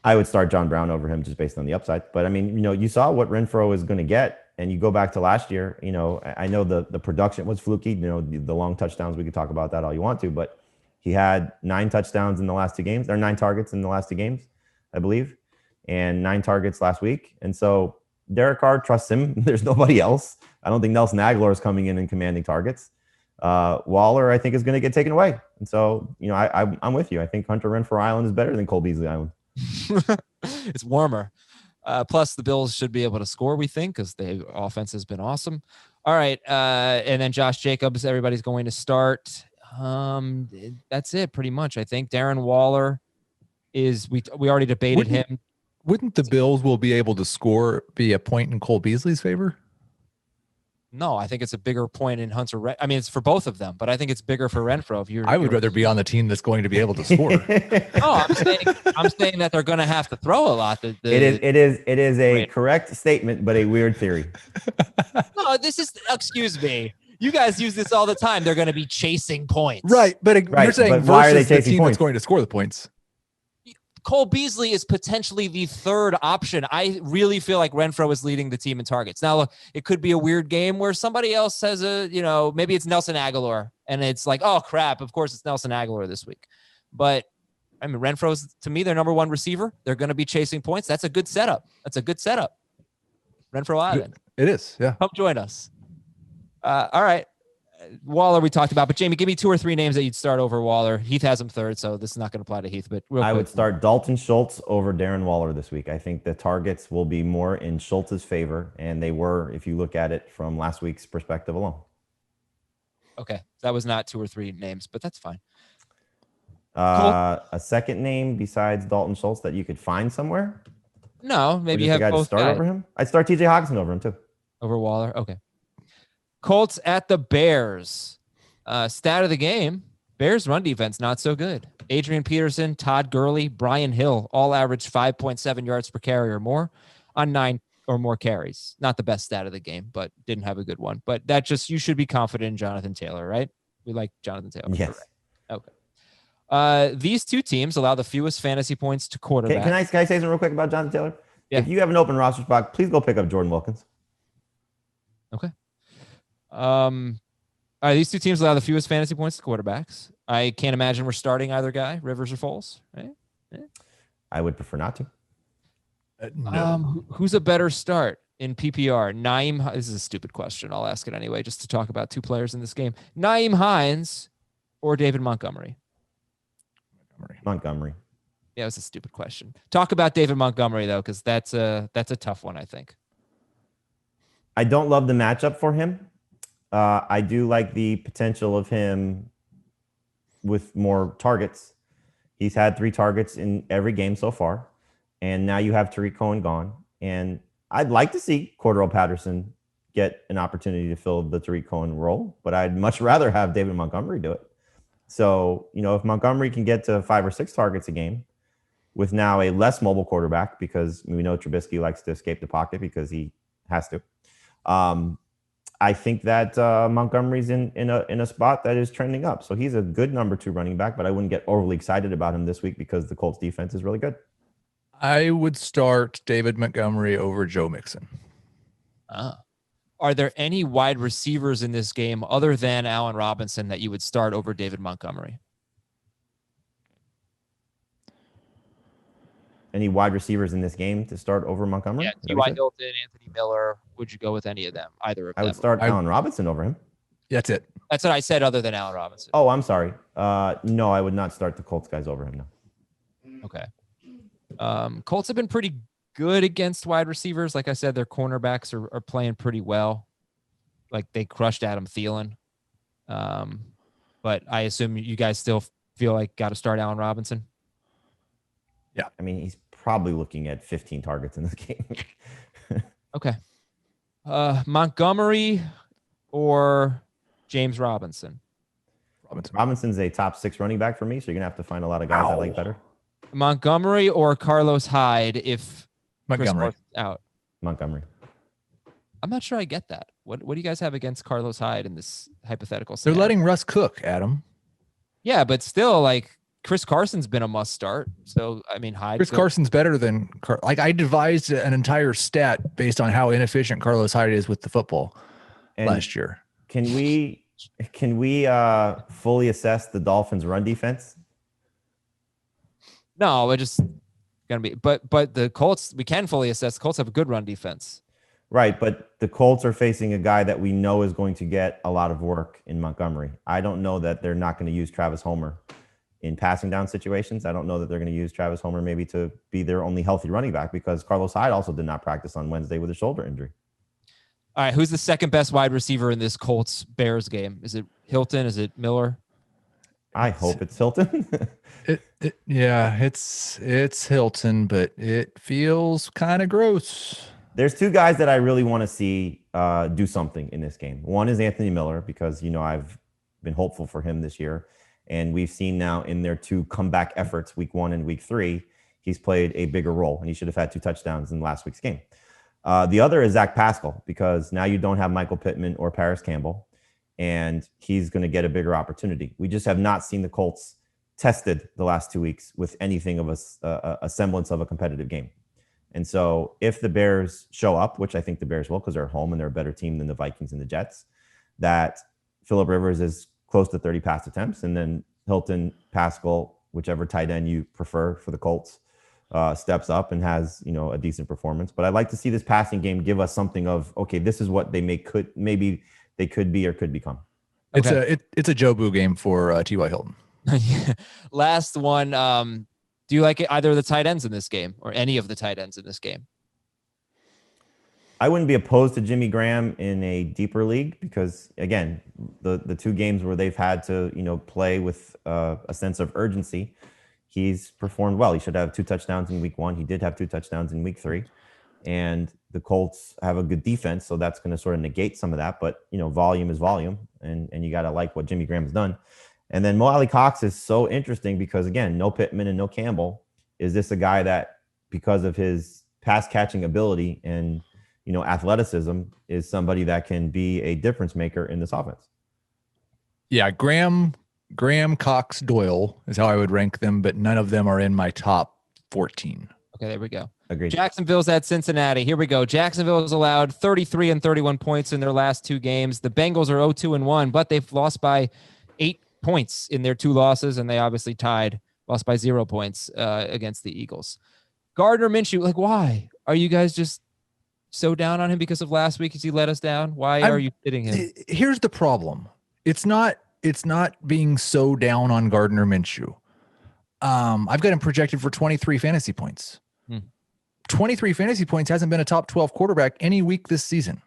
I would start John Brown over him just based on the upside. But you saw what Renfrow is going to get. And you go back to last year, I know the production was fluky, the long touchdowns, we could talk about that all you want to, but he had 9 touchdowns in the last 2 games, or 9 targets in the last 2 games, I believe, and 9 targets last week. And so Derek Carr trusts him. There's nobody else. I don't think Nelson Aguilar is coming in and commanding targets. Waller, I think, is going to get taken away. And so, I'm with you. I think Hunter Renfrow Island is better than Cole Beasley Island. It's warmer. Plus, the Bills should be able to score, we think, because the offense has been awesome. All right. And then Josh Jacobs, everybody's going to start. That's it, pretty much, I think. Darren Waller is, we already debated him. Wouldn't the Bills will be able to score be a point in Cole Beasley's favor? No, I think it's a bigger point in Hunter. It's for both of them, but I think it's bigger for Renfrow. I would rather be on the team that's going to be able to score. No, I'm saying that they're going to have to throw a lot. It is a correct statement, but a weird theory. No, excuse me. You guys use this all the time. They're going to be chasing points. Right. But you're saying why are they versus the chasing team points? that's going to score the points. Cole Beasley is potentially the third option. I really feel like Renfrow is leading the team in targets. Now, look, it could be a weird game where somebody else has maybe it's Nelson Aguilar, and it's like, oh, crap, of course it's Nelson Aguilar this week. But, Renfrow's, to me, their number 1 receiver. They're going to be chasing points. That's a good setup. Renfrow Island. It is, yeah. Come join us. All right. Waller we talked about, but Jamey, give me 2 or 3 names that you'd start over Waller. Heath has him third, so this is not going to apply to Heath. But I would start Dalton Schultz over Darren Waller this week. I think the targets will be more in Schultz's favor, and they were, if you look at it from last week's perspective alone. Okay, that was not 2 or 3 names, but that's fine. Cool. A second name besides Dalton Schultz that you could find somewhere? No, maybe you have both start guys. over him. I'd start TJ Hawkinson over him too. Over Waller, okay. Colts at the Bears. Stat of the game, Bears run defense, not so good. Adrian Peterson, Todd Gurley, Brian Hill, all averaged 5.7 yards per carry or more on 9 or more carries. Not the best stat of the game, but didn't have a good one. But you should be confident in Jonathan Taylor, right? We like Jonathan Taylor. Yes. Okay. These 2 teams allow the fewest fantasy points to quarterback. Can I say something real quick about Jonathan Taylor? Yeah. If you have an open roster spot, please go pick up Jordan Wilkins. Okay. All right, these 2 teams allow the fewest fantasy points to quarterbacks. I can't imagine we're starting either guy, Rivers or Foles, right? Yeah. I would prefer not to. No. Who's a better start in PPR? This is a stupid question. I'll ask it anyway, just to talk about 2 players in this game. Nyheim Hines or David Montgomery? Montgomery. Yeah, it was a stupid question. Talk about David Montgomery though, because that's a tough one, I think. I don't love the matchup for him. I do like the potential of him with more targets. He's had 3 targets in every game so far. And now you have Tariq Cohen gone. And I'd like to see Cordell Patterson get an opportunity to fill the Tariq Cohen role, but I'd much rather have David Montgomery do it. So, if Montgomery can get to 5 or 6 targets a game with now a less mobile quarterback, because we know Trubisky likes to escape the pocket because he has to. I think that Montgomery's in a spot that is trending up. So he's a good number 2 running back, but I wouldn't get overly excited about him this week because the Colts defense is really good. I would start David Montgomery over Joe Mixon. Are there any wide receivers in this game other than Allen Robinson that you would start over David Montgomery? Any wide receivers in this game to start over Montgomery? Yeah, T.Y. Hilton, Anthony Miller. Would you go with any of them? Either of them? I would start Allen Robinson over him. That's it. That's what I said, other than Allen Robinson. Oh, I'm sorry. No, I would not start the Colts guys over him. No. Okay. Colts have been pretty good against wide receivers. Like I said, their cornerbacks are playing pretty well. Like they crushed Adam Thielen. But I assume you guys still feel like got to start Allen Robinson. Yeah. I mean, he's probably looking at 15 targets in this game. Okay. Montgomery or James Robinson? Robinson's a top 6 running back for me, so you're going to have to find a lot of guys I like better. Montgomery or Carlos Hyde if Montgomery out? Montgomery. I'm not sure I get that. What do you guys have against Carlos Hyde in this hypothetical scenario? They're letting Russ cook, Adam. Yeah, but still, like, Chris Carson's been a must start. So, I mean, Hyde. Chris Carson's better than I devised an entire stat based on how inefficient Carlos Hyde is with the football last year. Can we fully assess the Dolphins' run defense? No, we're just gonna be. But the Colts, we can fully assess. The Colts have a good run defense. Right, but the Colts are facing a guy that we know is going to get a lot of work in Montgomery. I don't know that they're not going to use Travis Homer in passing down situations. I don't know that they're going to use Travis Homer maybe to be their only healthy running back because Carlos Hyde also did not practice on Wednesday with a shoulder injury. All right, who's the second best wide receiver in this Colts-Bears game? Is it Hilton? Is it Miller? I hope it's Hilton. Yeah, it's Hilton, but it feels kind of gross. There's 2 guys that I really want to see do something in this game. One is Anthony Miller because, I've been hopeful for him this year. And we've seen now in their 2 comeback efforts, week 1 and week 3, he's played a bigger role and he should have had 2 touchdowns in last week's game. The other is Zach Pascal because now you don't have Michael Pittman or Paris Campbell and he's going to get a bigger opportunity. We just have not seen the Colts tested the last 2 weeks with anything of a semblance of a competitive game. And so if the Bears show up, which I think the Bears will because they're at home and they're a better team than the Vikings and the Jets, that Phillip Rivers is close to 30 pass attempts, and then Hilton, Pascal, whichever tight end you prefer for the Colts, steps up and has a decent performance. But I'd like to see this passing game give us something of, okay, this is what maybe they could be or could become. Okay. It's a Joe Boo game for T.Y. Hilton. Last one. Do you like either of the tight ends in this game or any of the tight ends in this game? I wouldn't be opposed to Jimmy Graham in a deeper league because, again, the 2 games where they've had to, play with a sense of urgency, he's performed well. He should have 2 touchdowns in week 1. He did have 2 touchdowns in week 3. And the Colts have a good defense, so that's going to sort of negate some of that. But, volume is volume, and you got to like what Jimmy Graham has done. And then Mo Alley Cox is so interesting because, again, no Pittman and no Campbell. Is this a guy that, because of his pass catching ability and athleticism, is somebody that can be a difference maker in this offense? Yeah, Graham, Cox, Doyle is how I would rank them, but none of them are in my top 14. Okay, there we go. Agreed. Jacksonville's at Cincinnati. Here we go. Jacksonville has allowed 33 and 31 points in their last 2 games. The Bengals are 0-2-1, but they've lost by 8 points in their 2 losses, and they obviously lost by 0 points against the Eagles. Gardner Minshew, like, why are you guys just so down on him because of last week as he let us down? Why are you sitting him? Here's the problem. It's not being so down on Gardner Minshew. I've got him projected for 23 fantasy points. 23 fantasy points hasn't been a top 12 quarterback any week this season.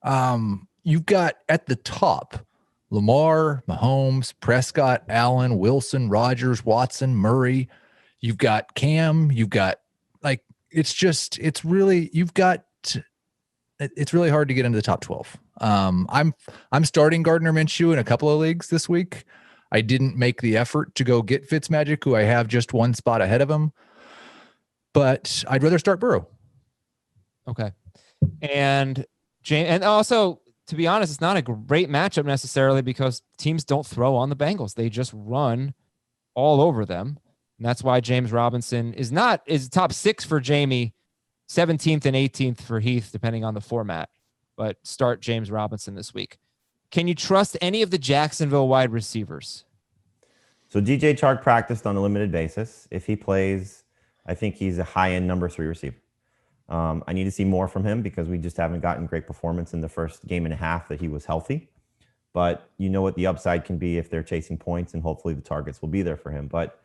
You've got at the top Lamar, Mahomes, Prescott, Allen, Wilson, Rodgers, Watson, Murray. You've got Cam. You've got it's really hard to get into the top 12. I'm starting Gardner Minshew in a couple of leagues this week. I didn't make the effort to go get Fitzmagic, who I have just one spot ahead of him, but I'd rather start Burrow. Okay. And also, to be honest, it's not a great matchup necessarily because teams don't throw on the Bengals. They just run all over them. And that's why James Robinson is top 6 for Jamey, 17th and 18th for Heath, depending on the format. But start James Robinson this week. Can you trust any of the Jacksonville wide receivers? So DJ Chark practiced on a limited basis. If he plays, I think he's a high-end number 3 receiver. I need to see more from him because we just haven't gotten great performance in the first game and a half that he was healthy. But you know what the upside can be if they're chasing points, and hopefully the targets will be there for him. But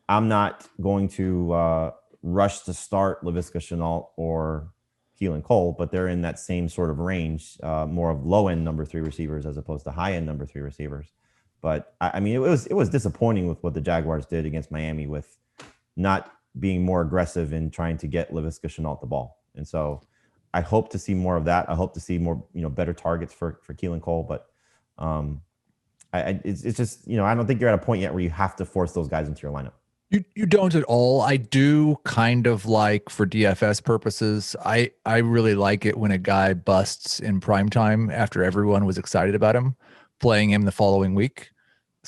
I'm not going to rush to start Laviska Shenault or Keelan Cole, but they're in that same sort of range, more of low-end number 3 receivers as opposed to high-end number 3 receivers. But I mean, it was disappointing with what the Jaguars did against Miami with not being more aggressive in trying to get Laviska Shenault the ball. And so I hope to see more of that. I hope to see more, better targets for Keelan Cole. But it's just, I don't think you're at a point yet where you have to force those guys into your lineup. You don't at all. I do kind of like, for DFS purposes, I really like it when a guy busts in prime time after everyone was excited about him, playing him the following week.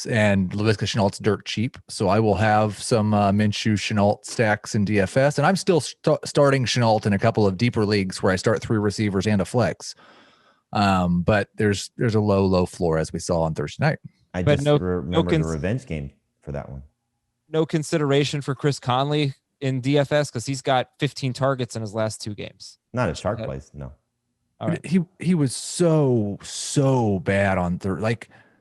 And Laviska Shenault's dirt cheap, so I will have some Minshew Shenault stacks in DFS, and I'm still starting Shenault in a couple of deeper leagues where I start 3 receivers and a flex. But there's a low floor, as we saw on Thursday night. I just remember the revenge game for that one. No consideration for Chris Conley in DFS because he's got 15 targets in his last 2 games. Not a Chark plays, no. All right. He was so bad on third.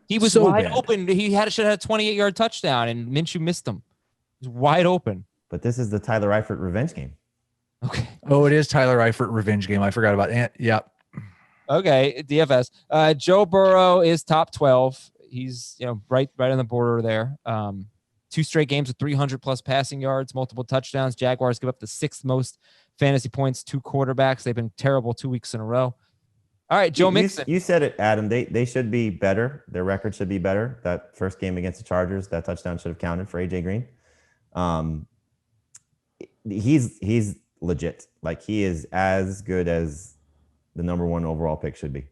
He was so wide open. He should have had a 28-yard touchdown, and Minshew missed him. He was wide open. But this is the Tyler Eifert revenge game. Okay. Oh, it is Tyler Eifert revenge game. I forgot about it. Yep. Okay, DFS. Joe Burrow is top 12. He's right on the border there. 2 straight games with 300+ passing yards, multiple touchdowns. Jaguars give up the 6th most fantasy points to quarterbacks. They've been terrible 2 weeks in a row. All right, Joe Mixon. You said it, Adam. They should be better. Their record should be better. That first game against the Chargers, that touchdown should have counted for AJ Green. He's legit. He is as good as the number 1 overall pick should be.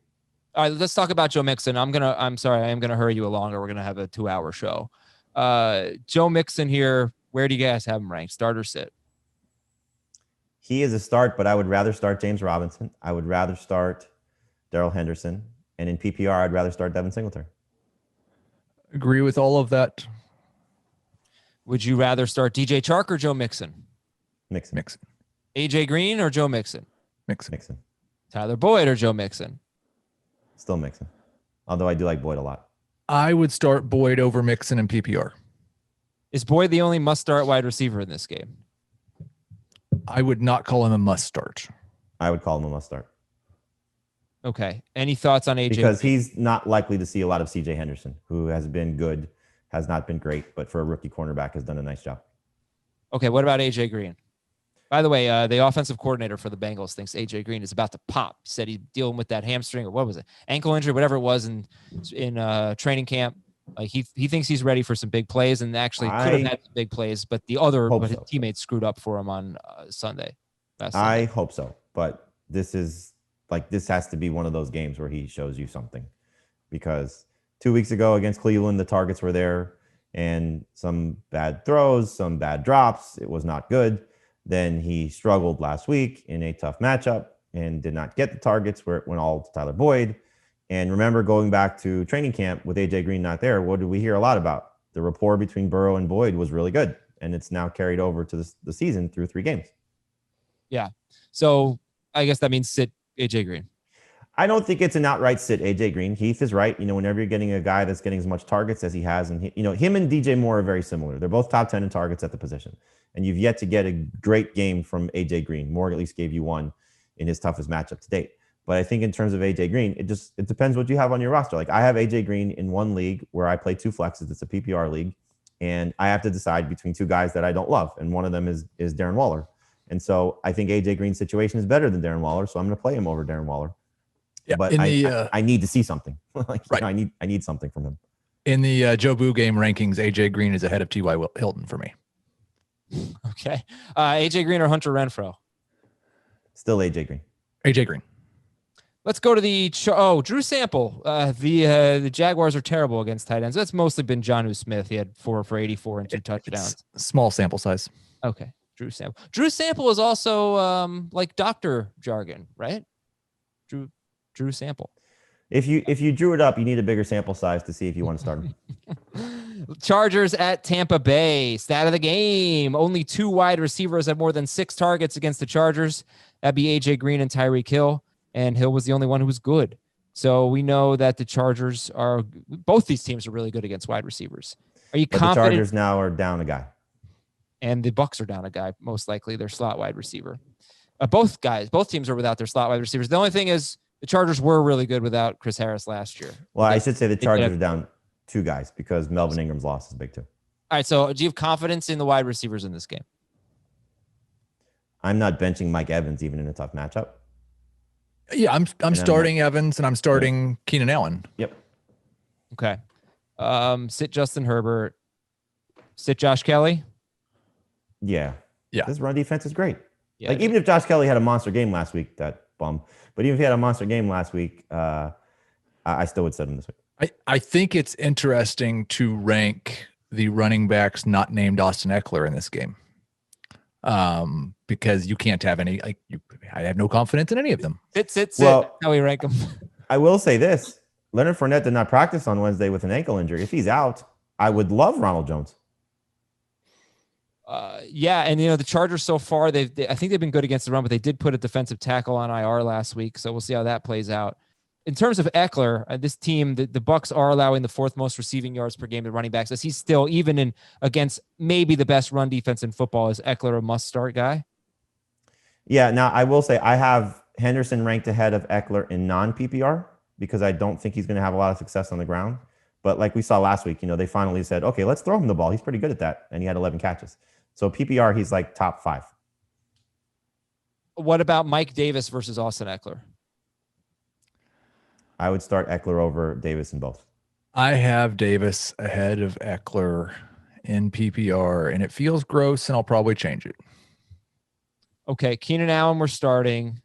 All right, let's talk about Joe Mixon. I'm sorry, I am gonna hurry you along, or we're gonna have a 2-hour show. Joe Mixon here. Where do you guys have him ranked? Start or sit? He is a start, but I would rather start James Robinson. I would rather start Darrell Henderson, and in PPR, I'd rather start Devin Singletary. Agree with all of that. Would you rather start DJ Chark or Joe Mixon? Mixon. AJ Green or Joe Mixon? Mixon. Tyler Boyd or Joe Mixon? Still Mixon. Although I do like Boyd a lot. I would start Boyd over Mixon in PPR. Is Boyd the only must-start wide receiver in this game? I would not call him a must-start. I would call him a must-start. Okay. Any thoughts on AJ? Because he's not likely to see a lot of CJ Henderson, who has been good, has not been great, but for a rookie cornerback has done a nice job. Okay. What about AJ Green? By the way, the offensive coordinator for the Bengals thinks AJ Green is about to pop. He said he's dealing with that hamstring or what was it? Ankle injury, whatever it was in training camp. He thinks he's ready for some big plays, and actually could have had some big plays, but his teammates screwed up for him on Sunday. I hope so, but this has to be one of those games where he shows you something, because 2 weeks ago against Cleveland, the targets were there and some bad throws, some bad drops. It was not good. Then he struggled last week in a tough matchup and did not get the targets, where it went all to Tyler Boyd. And remember, going back to training camp with AJ Green not there, what did we hear a lot about? The rapport between Burrow and Boyd was really good, and it's now carried over to the season through 3 games. Yeah. So I guess that means sit AJ Green. I don't think it's an outright sit AJ Green. Heath is right. Whenever you're getting a guy that's getting as much targets as he has, and him and DJ Moore are very similar. They're both top 10 in targets at the position. And you've yet to get a great game from AJ Green. Moore at least gave you one in his toughest matchup to date. But I think in terms of AJ Green, it depends what you have on your roster. Like I have AJ Green in one league where I play 2 flexes. It's a PPR league. And I have to decide between 2 guys that I don't love. And one of them is Darren Waller. And so I think AJ Green's situation is better than Darren Waller. So I'm going to play him over Darren Waller. Yeah, but I need to see something. Like, right. I need something from him. In the Joe Boo game rankings, AJ Green is ahead of T.Y. Hilton for me. Okay. AJ Green or Hunter Renfrow? Still AJ Green. AJ Green. Let's go to the Drew Sample. The Jaguars are terrible against tight ends. That's mostly been Jonnu Smith. He had 4 for 84 and 2 touchdowns. Small sample size. Okay. Drew Sample. Drew Sample is also like doctor jargon, right? Drew Sample. If you drew it up, you need a bigger sample size to see if you want to start him. Chargers at Tampa Bay. Stat of the game. Only 2 wide receivers have more than 6 targets against the Chargers. That'd be AJ Green and Tyreek Hill. And Hill was the only one who was good. So we know that the Chargers both these teams are really good against wide receivers. Are you confident? The Chargers now are down a guy. And the Bucs are down a guy, most likely their slot wide receiver. Both teams are without their slot wide receivers. The only thing is the Chargers were really good without Chris Harris last year. Well, I should say the Chargers are down 2 guys because Melvin Ingram's loss is big too. All right. So do you have confidence in the wide receivers in this game? I'm not benching Mike Evans even in a tough matchup. Yeah, I'm starting Evans and I'm starting Keenan Allen. Yep. Okay. Sit Justin Herbert. Sit Josh Kelly. Yeah. This run defense is great. Yeah, like even if Josh Kelly had a monster game last week, that bum. But even if he had a monster game last week, I still would set him this week. I think it's interesting to rank the running backs not named Austin Eckler in this game. Because you can't have any, I have no confidence in any of them. Sit. Well, how we rank them. I will say this. Leonard Fournette did not practice on Wednesday with an ankle injury. If he's out, I would love Ronald Jones. Yeah, and the Chargers so far, I think they've been good against the run, but they did put a defensive tackle on IR last week, so we'll see how that plays out. In terms of Eckler, this team, the Bucs are allowing the 4th most receiving yards per game to running backs. Is he still, even against maybe the best run defense in football, is Eckler a must-start guy? Yeah. Now I will say I have Henderson ranked ahead of Eckler in non-PPR because I don't think he's going to have a lot of success on the ground. But like we saw last week, they finally said, okay, let's throw him the ball. He's pretty good at that, and he had 11 catches. So PPR, he's like top 5. What about Mike Davis versus Austin Eckler? I would start Eckler over Davis in both. I have Davis ahead of Eckler in PPR, and it feels gross, and I'll probably change it. Okay, Keenan Allen, we're starting.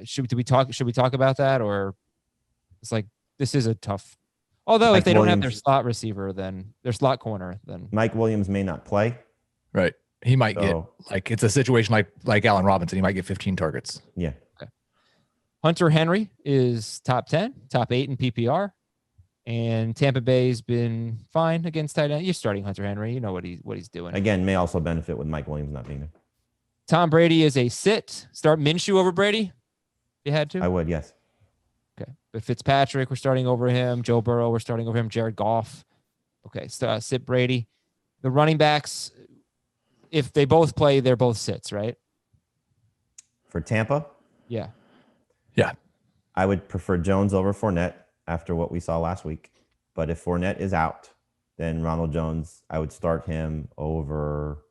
Should we talk about that, or it's like this is a tough. Although Mike if they don't have their slot receiver, then their slot corner, then Mike Williams may not play. Right. He might get it's a situation like Allen Robinson. He might get 15 targets. Yeah. Okay. Hunter Henry is top 10, top 8 in PPR. And Tampa Bay's been fine against tight end. You're starting Hunter Henry. You know what he's doing. Again, may also benefit with Mike Williams not being there. Tom Brady is a sit. Start MIN-HOU over Brady? You had to? I would, yes. Okay. But Fitzpatrick, we're starting over him. Joe Burrow, we're starting over him. Jared Goff. Okay. So sit Brady. The running backs, if they both play, they're both sits, right? For Tampa? Yeah. Yeah. I would prefer Jones over Fournette after what we saw last week. But if Fournette is out, then Ronald Jones, I would start him over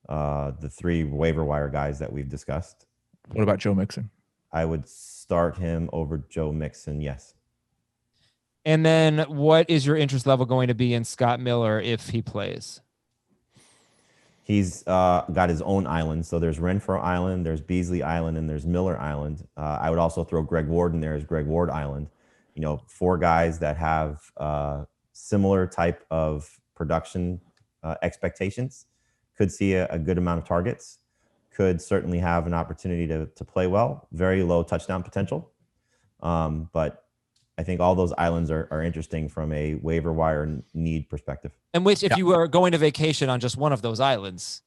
the 3 waiver wire guys that we've discussed. What about Joe Mixon? I would start him over Joe Mixon, yes. And then what is your interest level going to be in Scott Miller if he plays? He's got his own island. So there's Renfro Island, there's Beasley Island, and there's Miller Island. I would also throw Greg Ward in there as Greg Ward Island. 4 guys that have similar type of production expectations. Could see a good amount of targets. Could certainly have an opportunity to play well. Very low touchdown potential. But I think all those islands are interesting from a waiver wire need perspective. And if you were going to vacation on just one of those islands,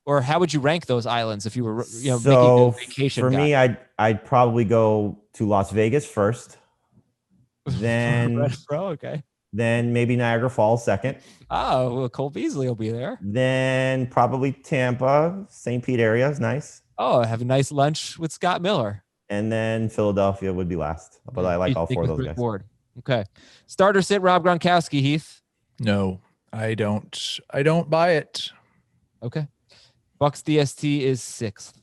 or how would you rank those islands if you were, making a vacation? For me, I'd probably go to Las Vegas first, then okay, then maybe Niagara Falls second. Oh, well, Cole Beasley will be there. Then probably Tampa, St. Pete area is nice. Oh, have a nice lunch with Scott Miller. And then Philadelphia would be last. But I like all four of those guys. Board. Okay. Starter sit Rob Gronkowski, Heath. No, I don't buy it. Okay. Bucks DST is 6th.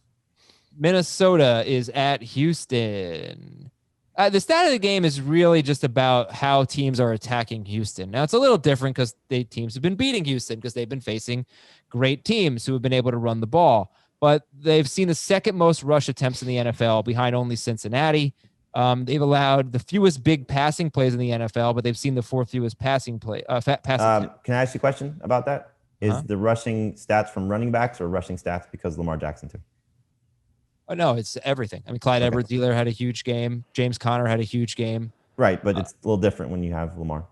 Minnesota is at Houston. The stat of the game is really just about how teams are attacking Houston. Now, it's a little different because teams have been beating Houston because they've been facing great teams who have been able to run the ball. But they've seen the second most rush attempts in the NFL behind only Cincinnati. They've allowed the fewest big passing plays in the NFL, but they've seen the 4th fewest passing play. Can I ask you a question about that? Is the rushing stats from running backs or rushing stats because of Lamar Jackson too? Oh, no, it's everything. I mean, Clyde Edwards-Helaire had a huge game. James Conner had a huge game. Right, but it's a little different when you have Lamar.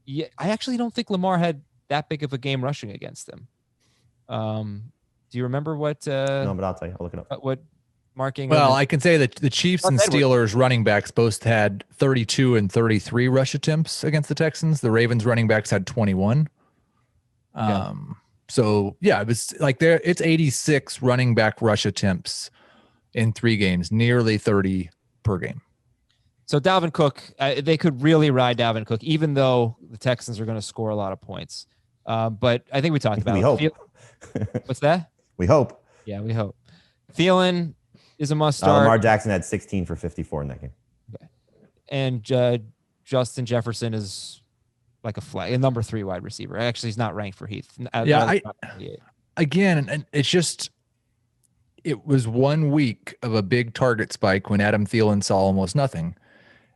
Yeah, I actually don't think Lamar had that big of a game rushing against them. Do you remember what? No, but I'll tell you. I'll look it up. What marking? Well, I can say that the Chiefs and Steelers running backs both had 32 and 33 rush attempts against the Texans. The Ravens running backs had 21. Okay. So yeah, it was like it's 86 running back rush attempts in 3 games, nearly 30 per game. So Dalvin Cook, they could really ride Dalvin Cook, even though the Texans are going to score a lot of points. But I think we talked about we it. hope. What's that? We hope. Yeah, we hope. Thielen is a must start. Lamar Jackson had 16 for 54 in that game. Okay. And Justin Jefferson is like a number 3 wide receiver. Actually, he's not ranked for Heath. Again, and it's just, it was 1 week of a big target spike when Adam Thielen saw almost nothing.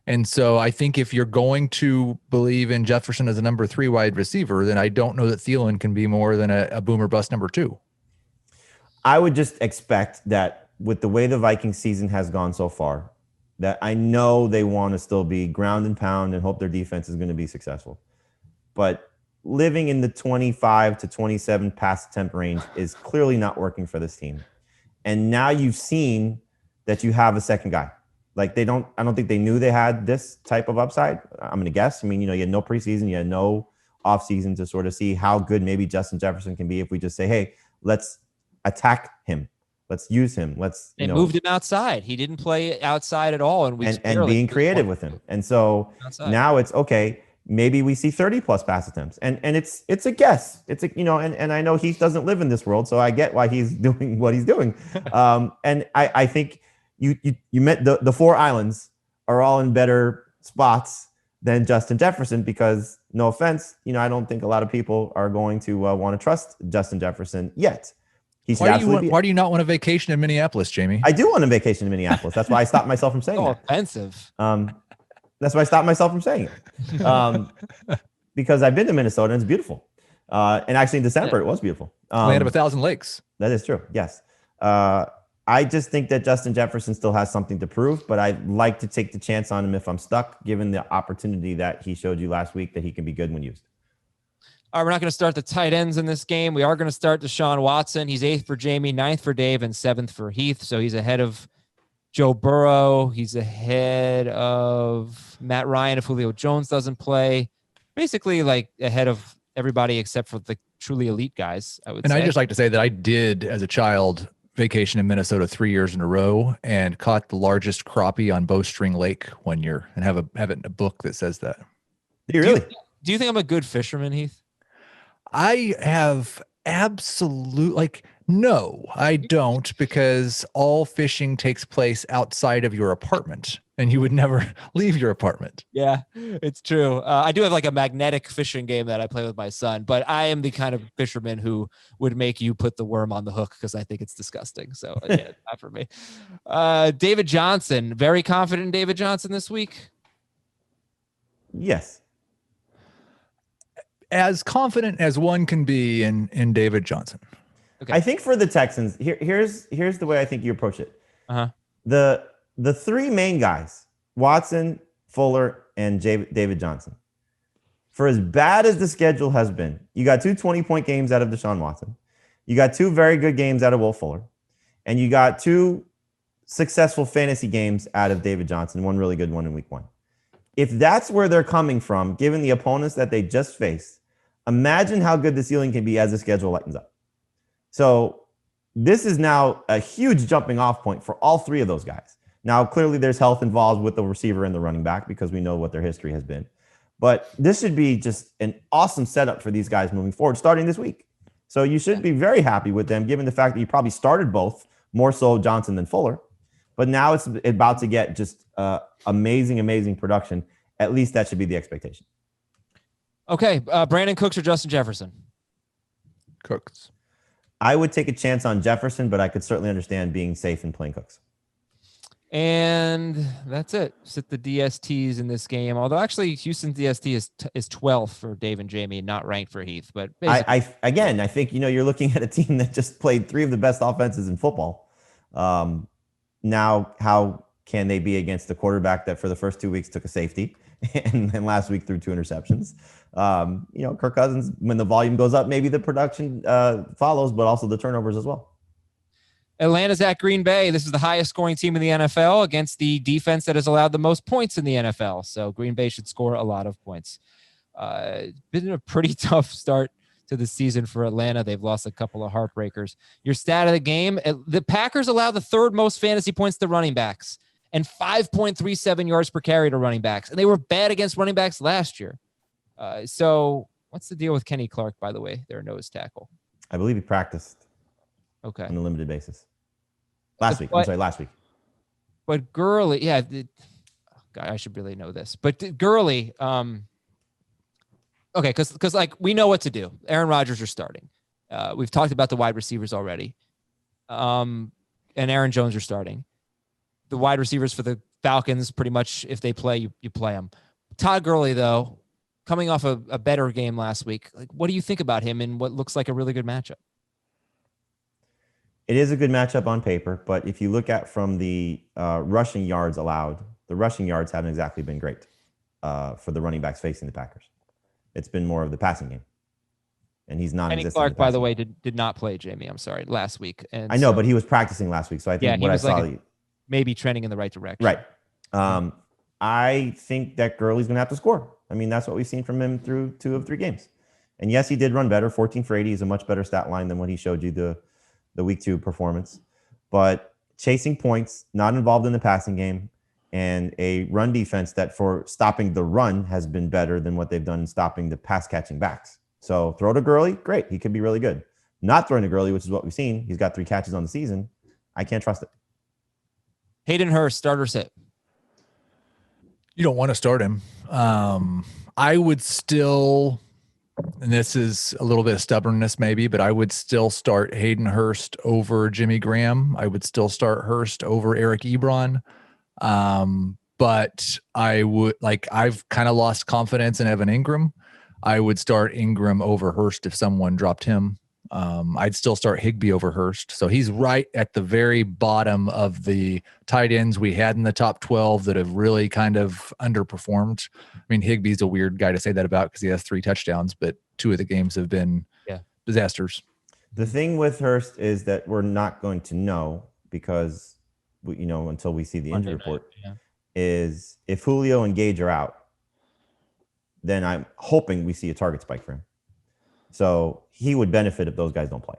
And so I think if you're going to believe in Jefferson as a number 3 wide receiver, then I don't know that Thielen can be more than a boomer bust number 2. I would just expect that with the way the Vikings season has gone so far, that I know they want to still be ground and pound and hope their defense is going to be successful. But living in the 25 to 27 pass attempt range is clearly not working for this team. And now you've seen that you have a second guy. Like I don't think they knew they had this type of upside. I'm going to guess. I mean, you had no preseason, you had no offseason to sort of see how good maybe Justin Jefferson can be if we just say, hey, let's attack him. Let's use him. They moved him outside. He didn't play outside at all. And being creative with him. And so now it's okay. Maybe we see 30 plus pass attempts. And it's a guess. And I know Heath doesn't live in this world, so I get why he's doing what he's doing. And I think you met the 4 islands are all in better spots than Justin Jefferson because, no offense, I don't think a lot of people are going to want to trust Justin Jefferson yet. Why do you not want a vacation in Minneapolis, Jamey? I do want a vacation in Minneapolis. That's why I stopped myself from saying that. Offensive. That's why I stopped myself from saying it. Because I've been to Minnesota and it's beautiful. And actually in December, it was beautiful. Land of 1,000 lakes. That is true. Yes. I just think that Justin Jefferson still has something to prove, but I'd like to take the chance on him if I'm stuck, given the opportunity that he showed you last week that he can be good when used. All right, we're not going to start the tight ends in this game. We are going to start Deshaun Watson. He's 8th for Jamey, 9th for Dave, and 7th for Heath. So he's ahead of Joe Burrow. He's ahead of Matt Ryan if Julio Jones doesn't play. Basically, like ahead of everybody except for the truly elite guys, I would say. And I just like to say that I did, as a child, vacation in Minnesota 3 years in a row and caught the largest crappie on Bowstring Lake one year and have it in a book that says that. Do you really? Do you think I'm a good fisherman, Heath? I have no, I don't, because all fishing takes place outside of your apartment and you would never leave your apartment. Yeah, it's true. I do have like a magnetic fishing game that I play with my son, but I am the kind of fisherman who would make you put the worm on the hook because I think it's disgusting. So yeah, not for me. David Johnson, very confident in David Johnson this week? Yes. As confident as one can be in David Johnson. Okay. I think for the Texans, here's the way I think you approach it. The 3 main guys, Watson, Fuller, and David Johnson. For as bad as the schedule has been, you got 2 20-point games out of Deshaun Watson. You got 2 very good games out of Will Fuller. And you got 2 successful fantasy games out of David Johnson, one really good one in week 1. If that's where they're coming from, given the opponents that they just faced, imagine how good the ceiling can be as the schedule lightens up. So this is now a huge jumping off point for all three of those guys. Now, clearly there's health involved with the receiver and the running back because we know what their history has been. But this should be just an awesome setup for these guys moving forward, starting this week. So you should be very happy with them, given the fact that you probably started both, more so Johnson than Fuller. But now it's about to get just amazing production. At least that should be the expectation. Okay, Brandon Cooks or Justin Jefferson? Cooks. I would take a chance on Jefferson, but I could certainly understand being safe and playing Cooks. And that's it. Sit the DSTs in this game. Although actually Houston's DST is 12th for Dave and Jamey, not ranked for Heath. But I think, you're looking at a team that just played three of the best offenses in football. Now, how can they be against the quarterback that for the first 2 weeks took a safety and then last week threw 2 interceptions? Kirk Cousins, when the volume goes up, maybe the production follows, but also the turnovers as well. Atlanta's at Green Bay. This is the highest scoring team in the NFL against the defense that has allowed the most points in the NFL. So Green Bay should score a lot of points. Been a pretty tough start to the season for Atlanta. They've lost a couple of heartbreakers. Your stat of the game, the Packers allow the third most fantasy points to running backs and 5.37 yards per carry to running backs. And they were bad against running backs last year. So what's the deal with Kenny Clark, by the way, their nose tackle? I believe he practiced on a limited basis. Last week. But Gurley, God, I should really know this. But Gurley, okay, because like we know what to do. Aaron Rodgers are starting. We've talked about the wide receivers already. And Aaron Jones are starting. The wide receivers for the Falcons, pretty much, if they play, you play them. Todd Gurley, though, coming off a better game last week, like what do you think about him in what looks like a really good matchup? It is a good matchup on paper, but if you look at from the rushing yards allowed, the rushing yards haven't exactly been great for the running backs facing the Packers. It's been more of the passing game, and he's non-existent. Kenny Clark, by the way, did not play, Jamey. I'm sorry, last week. And I know, but he was practicing last week, so I think what I saw, maybe trending in the right direction. Right. I think that Gurley's going to have to score. I mean, that's what we've seen from him through 2 of 3 games. And yes, he did run better. 14 for 80 is a much better stat line than what he showed you the week 2 performance. But chasing points, not involved in the passing game, and a run defense that for stopping the run has been better than what they've done in stopping the pass catching backs. So throw to Gurley, great. He could be really good. Not throwing to Gurley, which is what we've seen. He's got 3 catches on the season. I can't trust it. Hayden Hurst, start or sit? You don't want to start him. I would still, and this is a little bit of stubbornness maybe, but I would still start Hayden Hurst over Jimmy Graham. I would still start Hurst over Eric Ebron. But I would, I've kind of lost confidence in Evan Ingram. I would start Ingram over Hurst if someone dropped him. I'd still start Higbee over Hurst. So he's right at the very bottom of the tight ends we had in the top 12 that have really kind of underperformed. I mean, Higbee's a weird guy to say that about because he has 3 touchdowns, but 2 of the games have been disasters. The thing with Hurst is that we're not going to know because, until we see the injury report, is if Julio and Gage are out, then I'm hoping we see a target spike for him. So he would benefit if those guys don't play.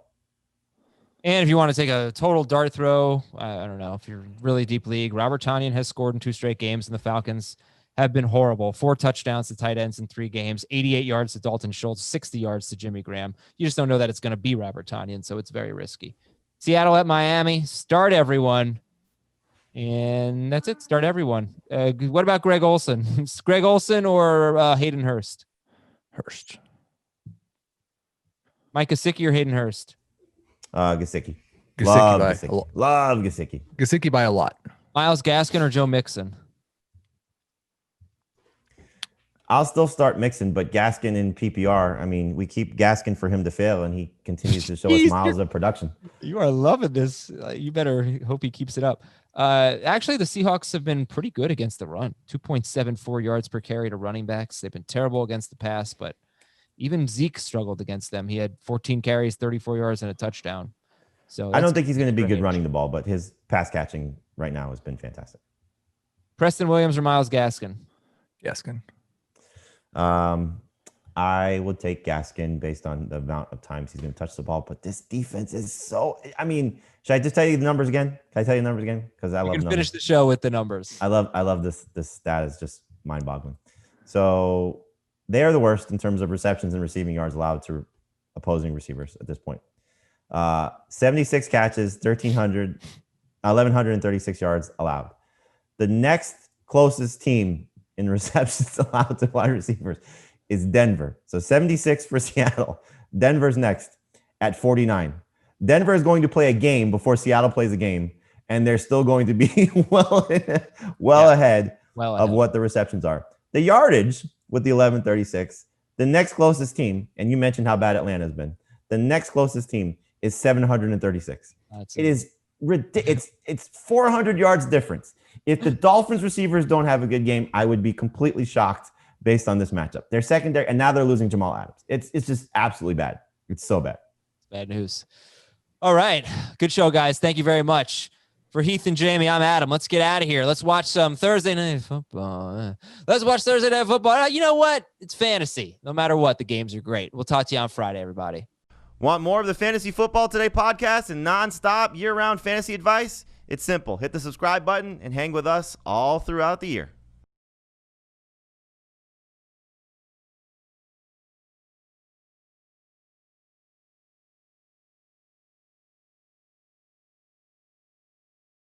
And if you want to take a total dart throw, I don't know, if you're really deep league, Robert Tonyan has scored in 2 straight games, and the Falcons have been horrible. 4 touchdowns to tight ends in 3 games, 88 yards to Dalton Schultz, 60 yards to Jimmy Graham. You just don't know that it's going to be Robert Tonyan, so it's very risky. Seattle at Miami, start everyone. And that's it, start everyone. What about Greg Olsen? Greg Olsen or Hayden Hurst? Hurst. Mike Gesicki or Hayden Hurst? Gesicki. Love Gesicki. Gesicki by a lot. Myles Gaskin or Joe Mixon? I'll still start Mixon, but Gaskin in PPR, I mean, we keep Gaskin for him to fail, and he continues to show us miles of production. You are loving this. You better hope he keeps it up. Actually, the Seahawks have been pretty good against the run. 2.74 yards per carry to running backs. They've been terrible against the pass, but even Zeke struggled against them. He had 14 carries, 34 yards, and a touchdown. So I don't think he's going to be good running the ball, but his pass catching right now has been fantastic. Preston Williams or Myles Gaskin? Gaskin. I would take Gaskin based on the amount of times he's going to touch the ball. But this defense is so. I mean, should I just tell you the numbers again? Can I tell you the numbers again? Because I love numbers. Finish the show with the numbers. I love this. This stat is just mind-boggling. So they are the worst in terms of receptions and receiving yards allowed to opposing receivers at this point. 76 catches, 1,136 yards allowed. The next closest team in receptions allowed to wide receivers is Denver. So 76 for Seattle. Denver's next at 49. Denver is going to play a game before Seattle plays a game, and they're still going to be well ahead of what the receptions are. The yardage with the 1136, the next closest team, and you mentioned how bad Atlanta has been. The next closest team is 736. It is ridiculous. It's 400 yards difference. If the Dolphins receivers don't have a good game, I would be completely shocked based on this matchup. They're secondary, and now they're losing Jamal Adams. It's just absolutely bad. It's so bad. Bad news. All right. Good show, guys. Thank you very much. For Heath and Jamey, I'm Adam. Let's get out of here. Let's watch some Thursday Night Football. Let's watch Thursday Night Football. You know what? It's fantasy. No matter what, the games are great. We'll talk to you on Friday, everybody. Want more of the Fantasy Football Today podcast and nonstop year-round fantasy advice? It's simple. Hit the subscribe button and hang with us all throughout the year.